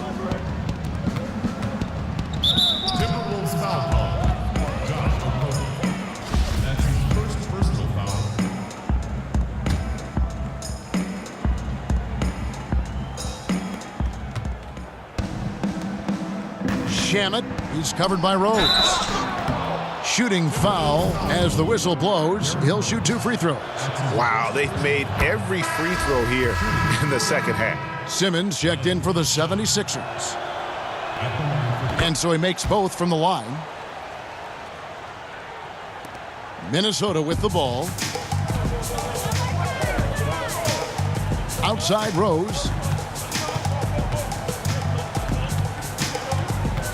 Timberwolves foul call. That's his first personal foul. Shamet, he's covered by Rose. Shooting foul as the whistle blows. He'll shoot 2 free throws. Wow, they've made every free throw here in the second half. Simmons checked in for the 76ers. And so he makes both from the line. Minnesota with the ball. Outside Rose.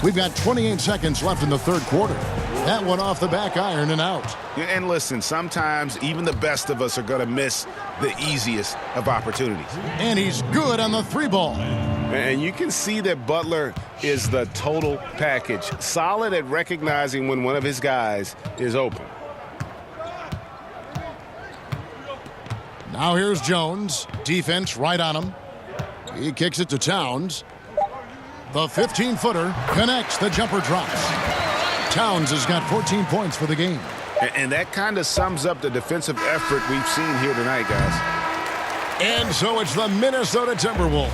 We've got 28 seconds left in the third quarter. That one off the back iron and out. And listen, sometimes even the best of us are going to miss the easiest of opportunities. And he's good on the 3-ball. And you can see that Butler is the total package. Solid at recognizing when one of his guys is open. Now here's Jones. Defense right on him. He kicks it to Towns. The 15-footer connects. The jumper drops. Towns has got 14 points for the game. And that kind of sums up the defensive effort we've seen here tonight, guys. And so it's the Minnesota Timberwolves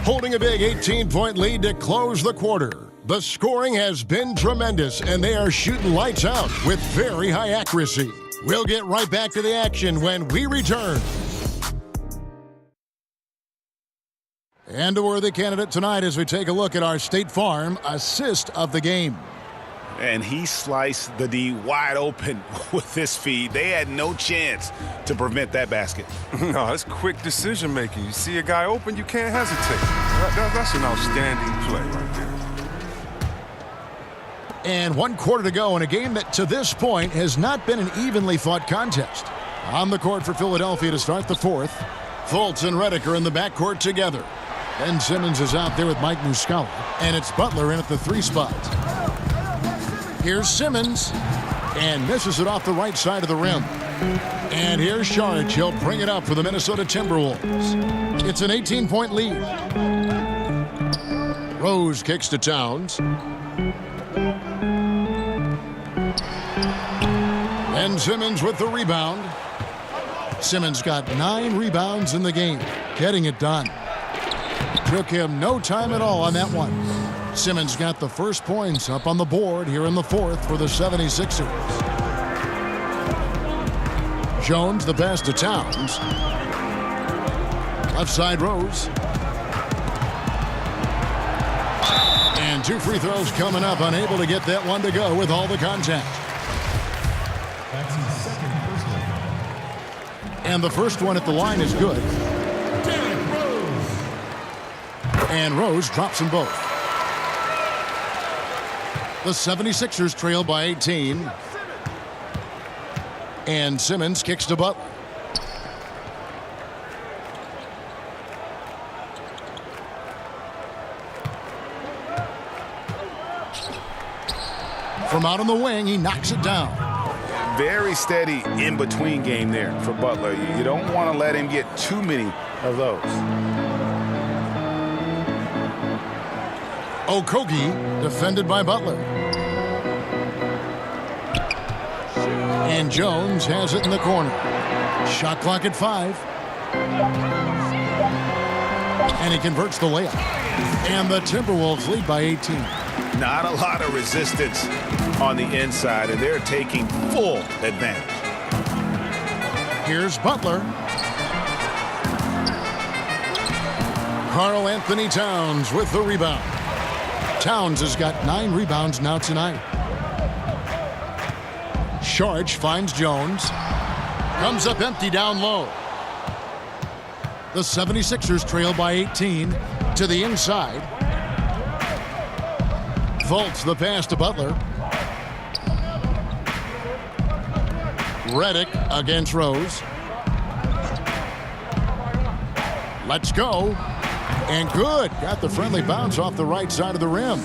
holding a big 18-point lead to close the quarter. The scoring has been tremendous, and they are shooting lights out with very high accuracy. We'll get right back to the action when we return. And a worthy candidate tonight as we take a look at our State Farm assist of the game. And he sliced the D wide open with this feed. They had no chance to prevent that basket. No, it's quick decision making. You see a guy open, you can't hesitate. That's an outstanding play right there. And 1 quarter to go in a game that to this point has not been an evenly fought contest. On the court for Philadelphia to start the fourth. Fultz and Redick are in the backcourt together. Ben Simmons is out there with Mike Muscala. And it's Butler in at the 3 spot. Here's Simmons. and misses it off the right side of the rim. And here's Sharge. He'll bring it up for the Minnesota Timberwolves. It's an 18-point lead. Rose kicks to Towns. And Simmons with the rebound. Simmons got 9 rebounds in the game, getting it done. Took him no time at all on that one. Simmons got the first points up on the board here in the fourth for the 76ers. Jones the pass to Towns. Left side Rose. And 2 free throws coming up, unable to get that one to go with all the contact. That's his second personal foul. And the first one at the line is good. Derrick Rose. And Rose drops them both. The 76ers trail by 18. And Simmons kicks to Butler. From out on the wing, he knocks it down. Very steady in-between game there for Butler. You don't want to let him get too many of those. Okogie defended by Butler. And Jones has it in the corner. Shot clock at 5. And he converts the layup. And the Timberwolves lead by 18. Not a lot of resistance on the inside, and they're taking full advantage. Here's Butler. Karl Anthony Towns with the rebound. Towns has got 9 rebounds now tonight. Sharge finds Jones. Comes up empty down low. The 76ers trail by 18 to the inside. Fultz the pass to Butler. Redick against Rose. Let's go. And good. Got the friendly bounce off the right side of the rim.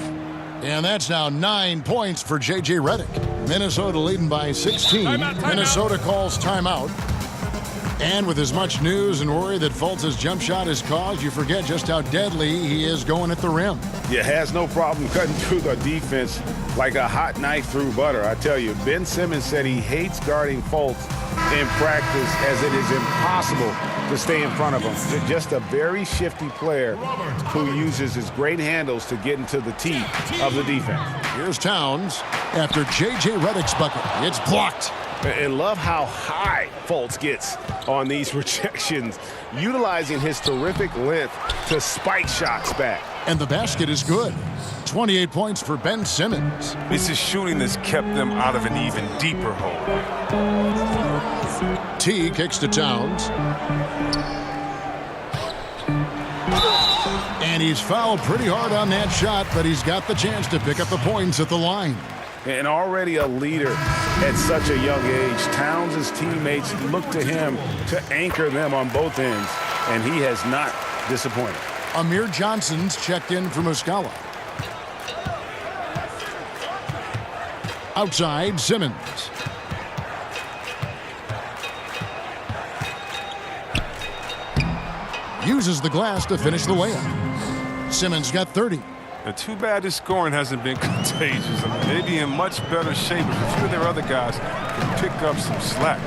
And that's now 9 points for J.J. Redick. Minnesota leading by 16. Minnesota calls timeout. And with as much news and worry that Fultz's jump shot has caused, you forget just how deadly he is going at the rim. Yeah, has no problem cutting through the defense like a hot knife through butter. I tell you, Ben Simmons said he hates guarding Fultz in practice as it is impossible to stay in front of him. Just a very shifty player who uses his great handles to get into the teeth of the defense. Here's Towns after J.J. Redick's bucket. It's blocked. And love how high Fultz gets on these rejections, utilizing his terrific length to spike shots back. And the basket is good. 28 points for Ben Simmons. It's his shooting that's kept them out of an even deeper hole. T kicks to Towns. And he's fouled pretty hard on that shot, but he's got the chance to pick up the points at the line. And already a leader at such a young age, Towns' teammates look to him to anchor them on both ends, and he has not disappointed. Amir Johnson's checked in for Muscala. Outside, Simmons. Uses the glass to finish the layup. Simmons got 30. Too bad this scoring hasn't been contagious. They'd be in much better shape if a few of their other guys could pick up some slack.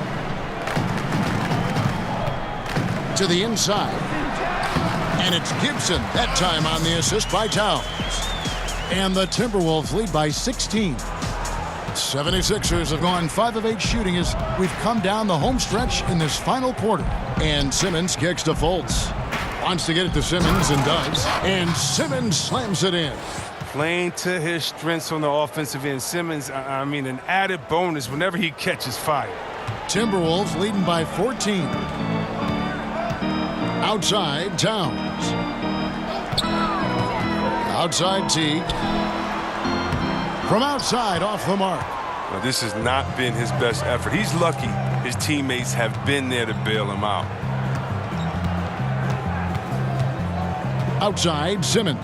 To the inside. And it's Gibson, that time on the assist by Towns. And the Timberwolves lead by 16. 76ers have gone 5 of 8 shooting as we've come down the home stretch in this final quarter. And Simmons kicks to Fultz. Wants to get it to Simmons and does. And Simmons slams it in. Playing to his strengths on the offensive end. Simmons, an added bonus whenever he catches fire. Timberwolves leading by 14. Outside, Towns. Outside, T. From outside, off the mark. Well, this has not been his best effort. He's lucky his teammates have been there to bail him out. Outside, Simmons.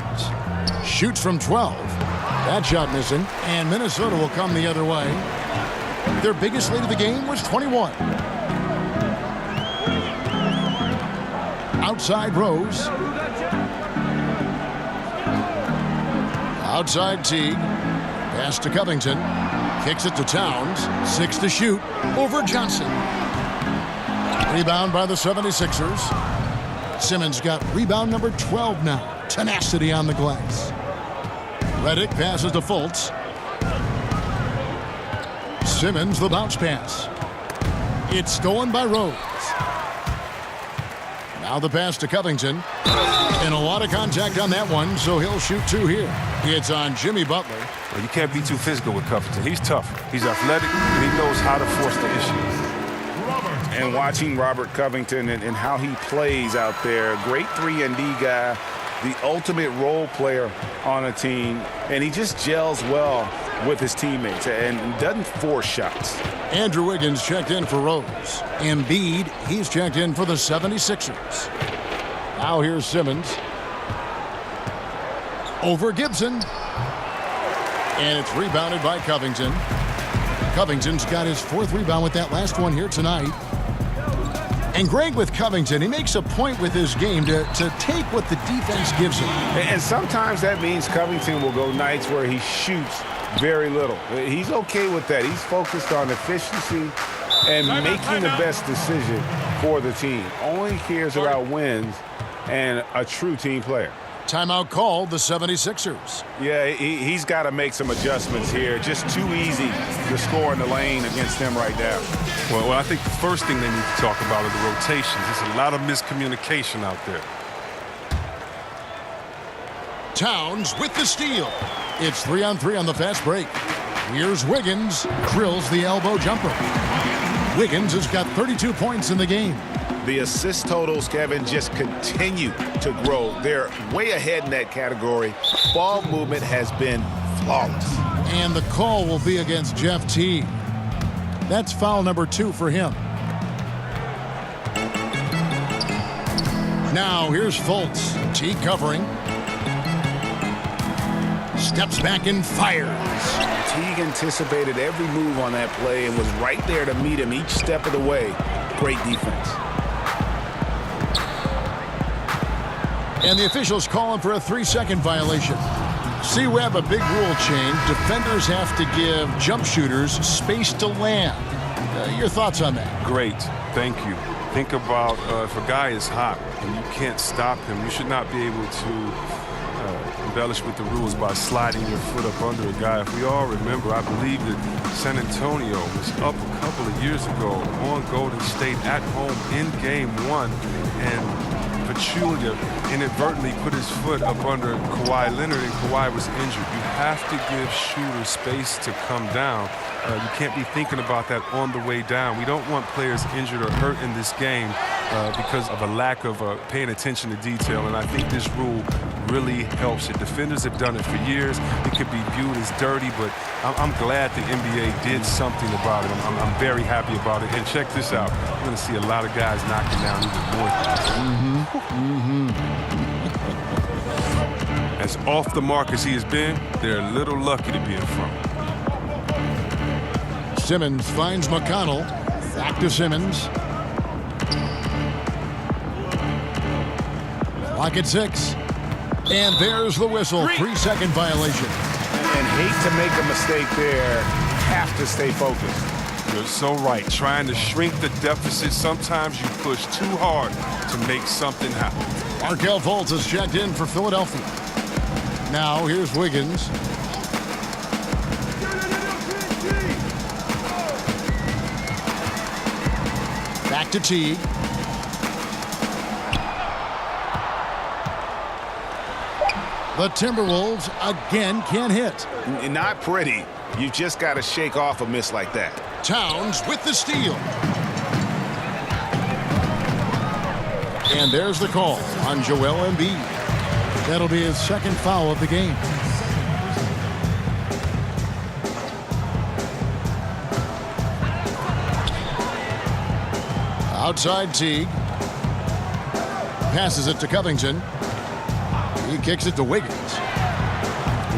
Shoots from 12. That shot missing. And Minnesota will come the other way. Their biggest lead of the game was 21. Outside Rose. Outside Teague. Pass to Covington. Kicks it to Towns. 6 to shoot. Over Johnson. Rebound by the 76ers. Simmons got rebound number 12 now. Tenacity on the glass. Redick passes to Fultz. Simmons the bounce pass. It's stolen by Rose. Now the pass to Covington. And a lot of contact on that one, so he'll shoot 2 here. It's on Jimmy Butler. Well, you can't be too physical with Covington. He's tough. He's athletic, and he knows how to force the issue. And watching Robert Covington and how he plays out there, great 3-and-D guy, the ultimate role player on a team, and he just gels well with his teammates and doesn't force shots. Andrew Wiggins checked in for Rose. Embiid, he's checked in for the 76ers. Now here's Simmons. Over Gibson. And it's rebounded by Covington. Covington's got his 4th rebound with that last one here tonight. And Greg, with Covington, he makes a point with his game to take what the defense gives him. And sometimes that means Covington will go nights where he shoots very little. He's okay with that. He's focused on efficiency and making the best decision for the team. Only cares about wins and a true team player. Timeout called the 76ers. Yeah, he's got to make some adjustments here. Just too easy to score in the lane against them right now. Well, I think the first thing they need to talk about are the rotations. There's a lot of miscommunication out there. Towns with the steal. It's 3-on-3 on the fast break. Here's Wiggins. Drills the elbow jumper. Wiggins has got 32 points in the game. The assist totals, Kevin, just continue to grow. They're way ahead in that category. Ball movement has been flawless. And the call will be against Jeff Teague. That's foul number 2 for him. Now here's Fultz. Teague covering. Steps back and fires. Teague anticipated every move on that play and was right there to meet him each step of the way. Great defense. And the officials calling for a 3-second violation. C-Web, a big rule change. Defenders have to give jump shooters space to land. Your thoughts on that? Great. Thank you. Think about if a guy is hot and you can't stop him, you should not be able to embellish with the rules by sliding your foot up under a guy. If we all remember, I believe that San Antonio was up a couple of years ago on Golden State at home in Game 1, and Pachulia inadvertently put his foot up under Kawhi Leonard, and Kawhi was injured. You have to give shooters space to come down. You can't be thinking about that on the way down. We don't want players injured or hurt in this game because of a lack of paying attention to detail, and I think this rule really helps it. Defenders have done it for years. It could be viewed as dirty, but I'm glad the NBA did something about it. I'm very happy about it. And check this out. We're going to see a lot of guys knocking down even more. As off the mark as he has been, they're a little lucky to be in front. Simmons finds McConnell. Back to Simmons. Clock at 6. And there's the whistle. 3-second violation. And hate to make a mistake there. Have to stay focused. You're so right. Trying to shrink the deficit, sometimes you push too hard to make something happen. Markelle Fultz has checked in for Philadelphia. Now here's Wiggins. Back to Teague. The Timberwolves again can't hit. Not pretty. You just got to shake off a miss like that. Towns with the steal. And there's the call on Joel Embiid. That'll be his 2nd foul of the game. Outside Teague. Passes it to Covington. He kicks it to Wiggins.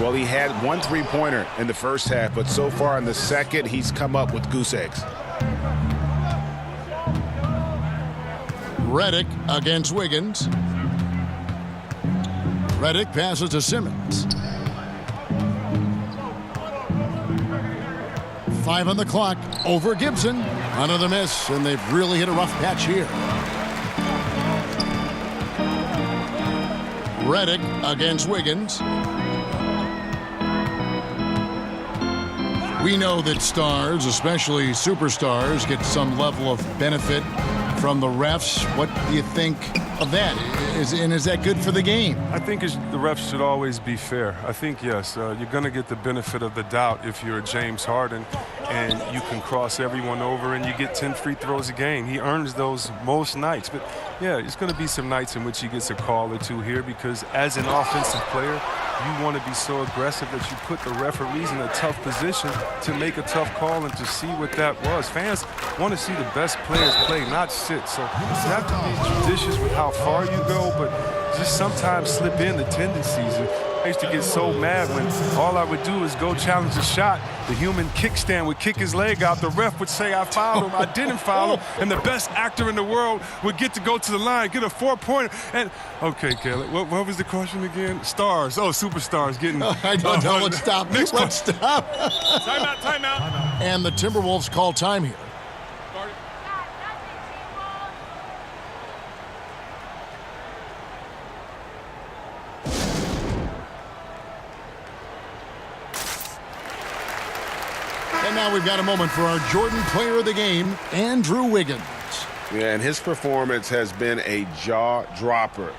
Well, he had one three-pointer in the first half, but so far in the second, he's come up with goose eggs. Redick against Wiggins. Redick passes to Simmons. 5 on the clock over Gibson. Another miss, and they've really hit a rough patch here. Redick against Wiggins. We know that stars, especially superstars, get some level of benefit from the refs. What do you think of that? Is that good for the game? I think the refs should always be fair. I think, yes, you're going to get the benefit of the doubt if you're James Harden and you can cross everyone over and you get 10 free throws a game. He earns those most nights. But, yeah, it's going to be some nights in which he gets a call or two here because as an offensive player, you want to be so aggressive that you put the referees in a tough position to make a tough call and to see what that was. Fans want to see the best players play, not sit. So you have to be judicious with how far you go, but just sometimes slip in the tendencies. I used to get so mad when all I would do is go challenge a shot. The human kickstand would kick his leg out. The ref would say I fouled him. I didn't foul him. And the best actor in the world would get to go to the line, get a 4-pointer. And okay, Caleb, what was the question again? Stars. Oh, superstars getting. I don't know. Let's stop. Let's stop. Timeout. And the Timberwolves call time here. And now we've got a moment for our Jordan player of the game, Andrew Wiggins. Yeah, and his performance has been a jaw-dropper.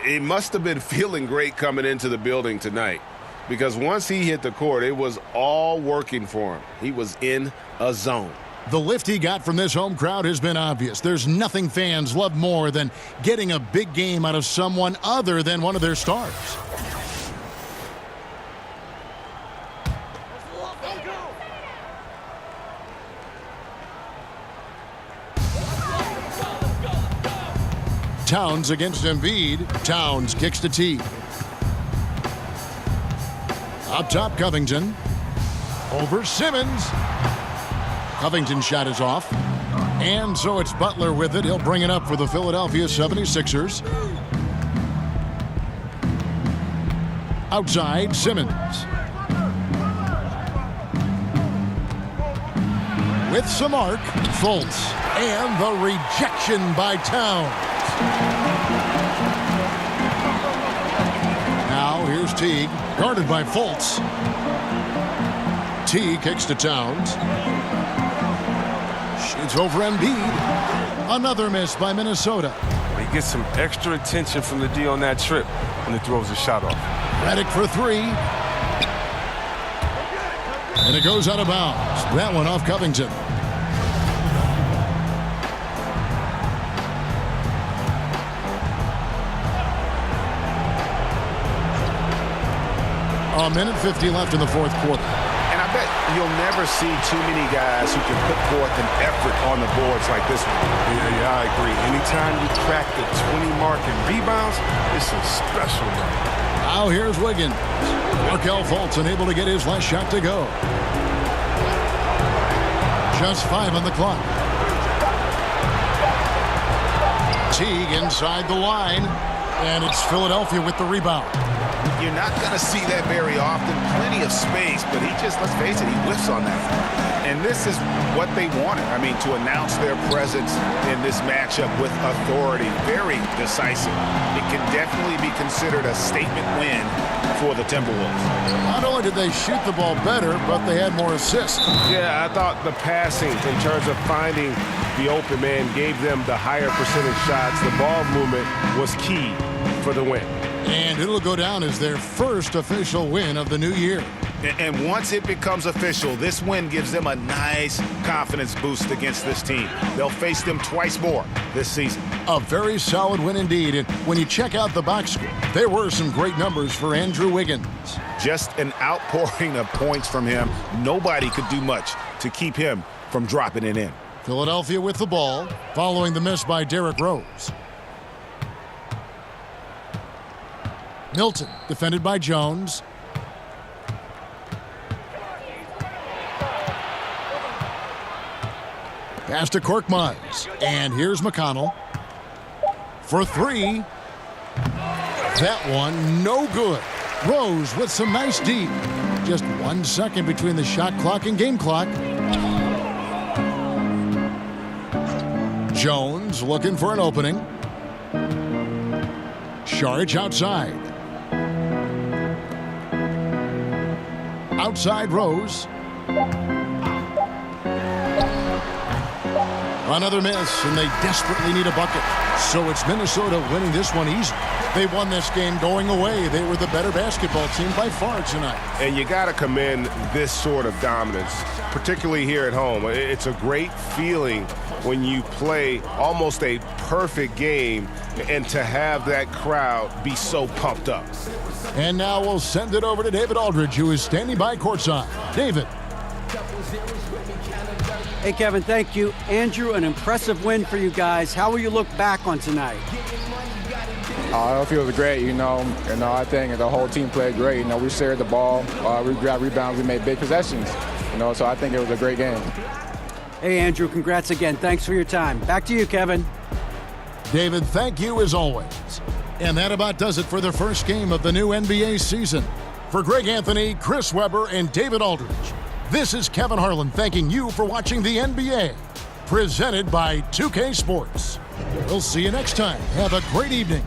He must have been feeling great coming into the building tonight because once he hit the court, it was all working for him. He was in a zone. The lift he got from this home crowd has been obvious. There's nothing fans love more than getting a big game out of someone other than one of their stars. Towns against Embiid. Towns kicks to T. Up top, Covington. Over Simmons. Covington's shot is off. And so it's Butler with it. He'll bring it up for the Philadelphia 76ers. Outside, Simmons. With some arc, Fultz. And the rejection by Towns. Now here's Teague, guarded by Fultz. Teague kicks to Towns. Shoots over Embiid. Another miss by Minnesota. He gets some extra attention from the D on that trip when he throws a shot off. Redick for 3. And it goes out of bounds. That one off Covington. A minute 50 left in the fourth quarter. And I bet you'll never see too many guys who can put forth an effort on the boards like this one. Yeah, I agree. Anytime you crack the 20 mark in rebounds, it's a special night. Now here's Wiggins. Markelle Fultz unable to get his last shot to go. Just 5 on the clock. Teague inside the line. And it's Philadelphia with the rebound. You're not going to see that very often. Plenty of space, but he just, let's face it, he whiffs on that. And this is what they wanted. I mean, to announce their presence in this matchup with authority. Very decisive. It can definitely be considered a statement win for the Timberwolves. Not only did they shoot the ball better, but they had more assists. Yeah, I thought the passing in terms of finding the open man gave them the higher percentage shots. The ball movement was key for the win. And it'll go down as their first official win of the new year. And once it becomes official, this win gives them a nice confidence boost against this team. They'll face them twice more this season. A very solid win indeed. And when you check out the box score, there were some great numbers for Andrew Wiggins. Just an outpouring of points from him. Nobody could do much to keep him from dropping it in. Philadelphia with the ball, following the miss by Derrick Rose. Milton, defended by Jones. Pass to Korkmaz. And here's McConnell. For three. That one, no good. Rose with some nice deep. Just 1 second between the shot clock and game clock. Jones looking for an opening. Saric outside. Outside Rose. Another miss, and they desperately need a bucket. So it's Minnesota winning this one easy. They won this game going away. They were the better basketball team by far tonight. And you got to commend this sort of dominance, particularly here at home. It's a great feeling when you play almost a perfect game and to have that crowd be so pumped up. And now we'll send it over to David Aldridge, who is standing by courtside. David. Hey, Kevin, thank you. Andrew, an impressive win for you guys. How will you look back on tonight? It feels great, I think the whole team played great. We shared the ball, we grabbed rebounds, we made big possessions, so I think it was a great game. Hey, Andrew, congrats again. Thanks for your time. Back to you, Kevin. David, thank you as always. And that about does it for the first game of the new NBA season. For Greg Anthony, Chris Webber, and David Aldridge, this is Kevin Harlan thanking you for watching the NBA, presented by 2K Sports. We'll see you next time. Have a great evening.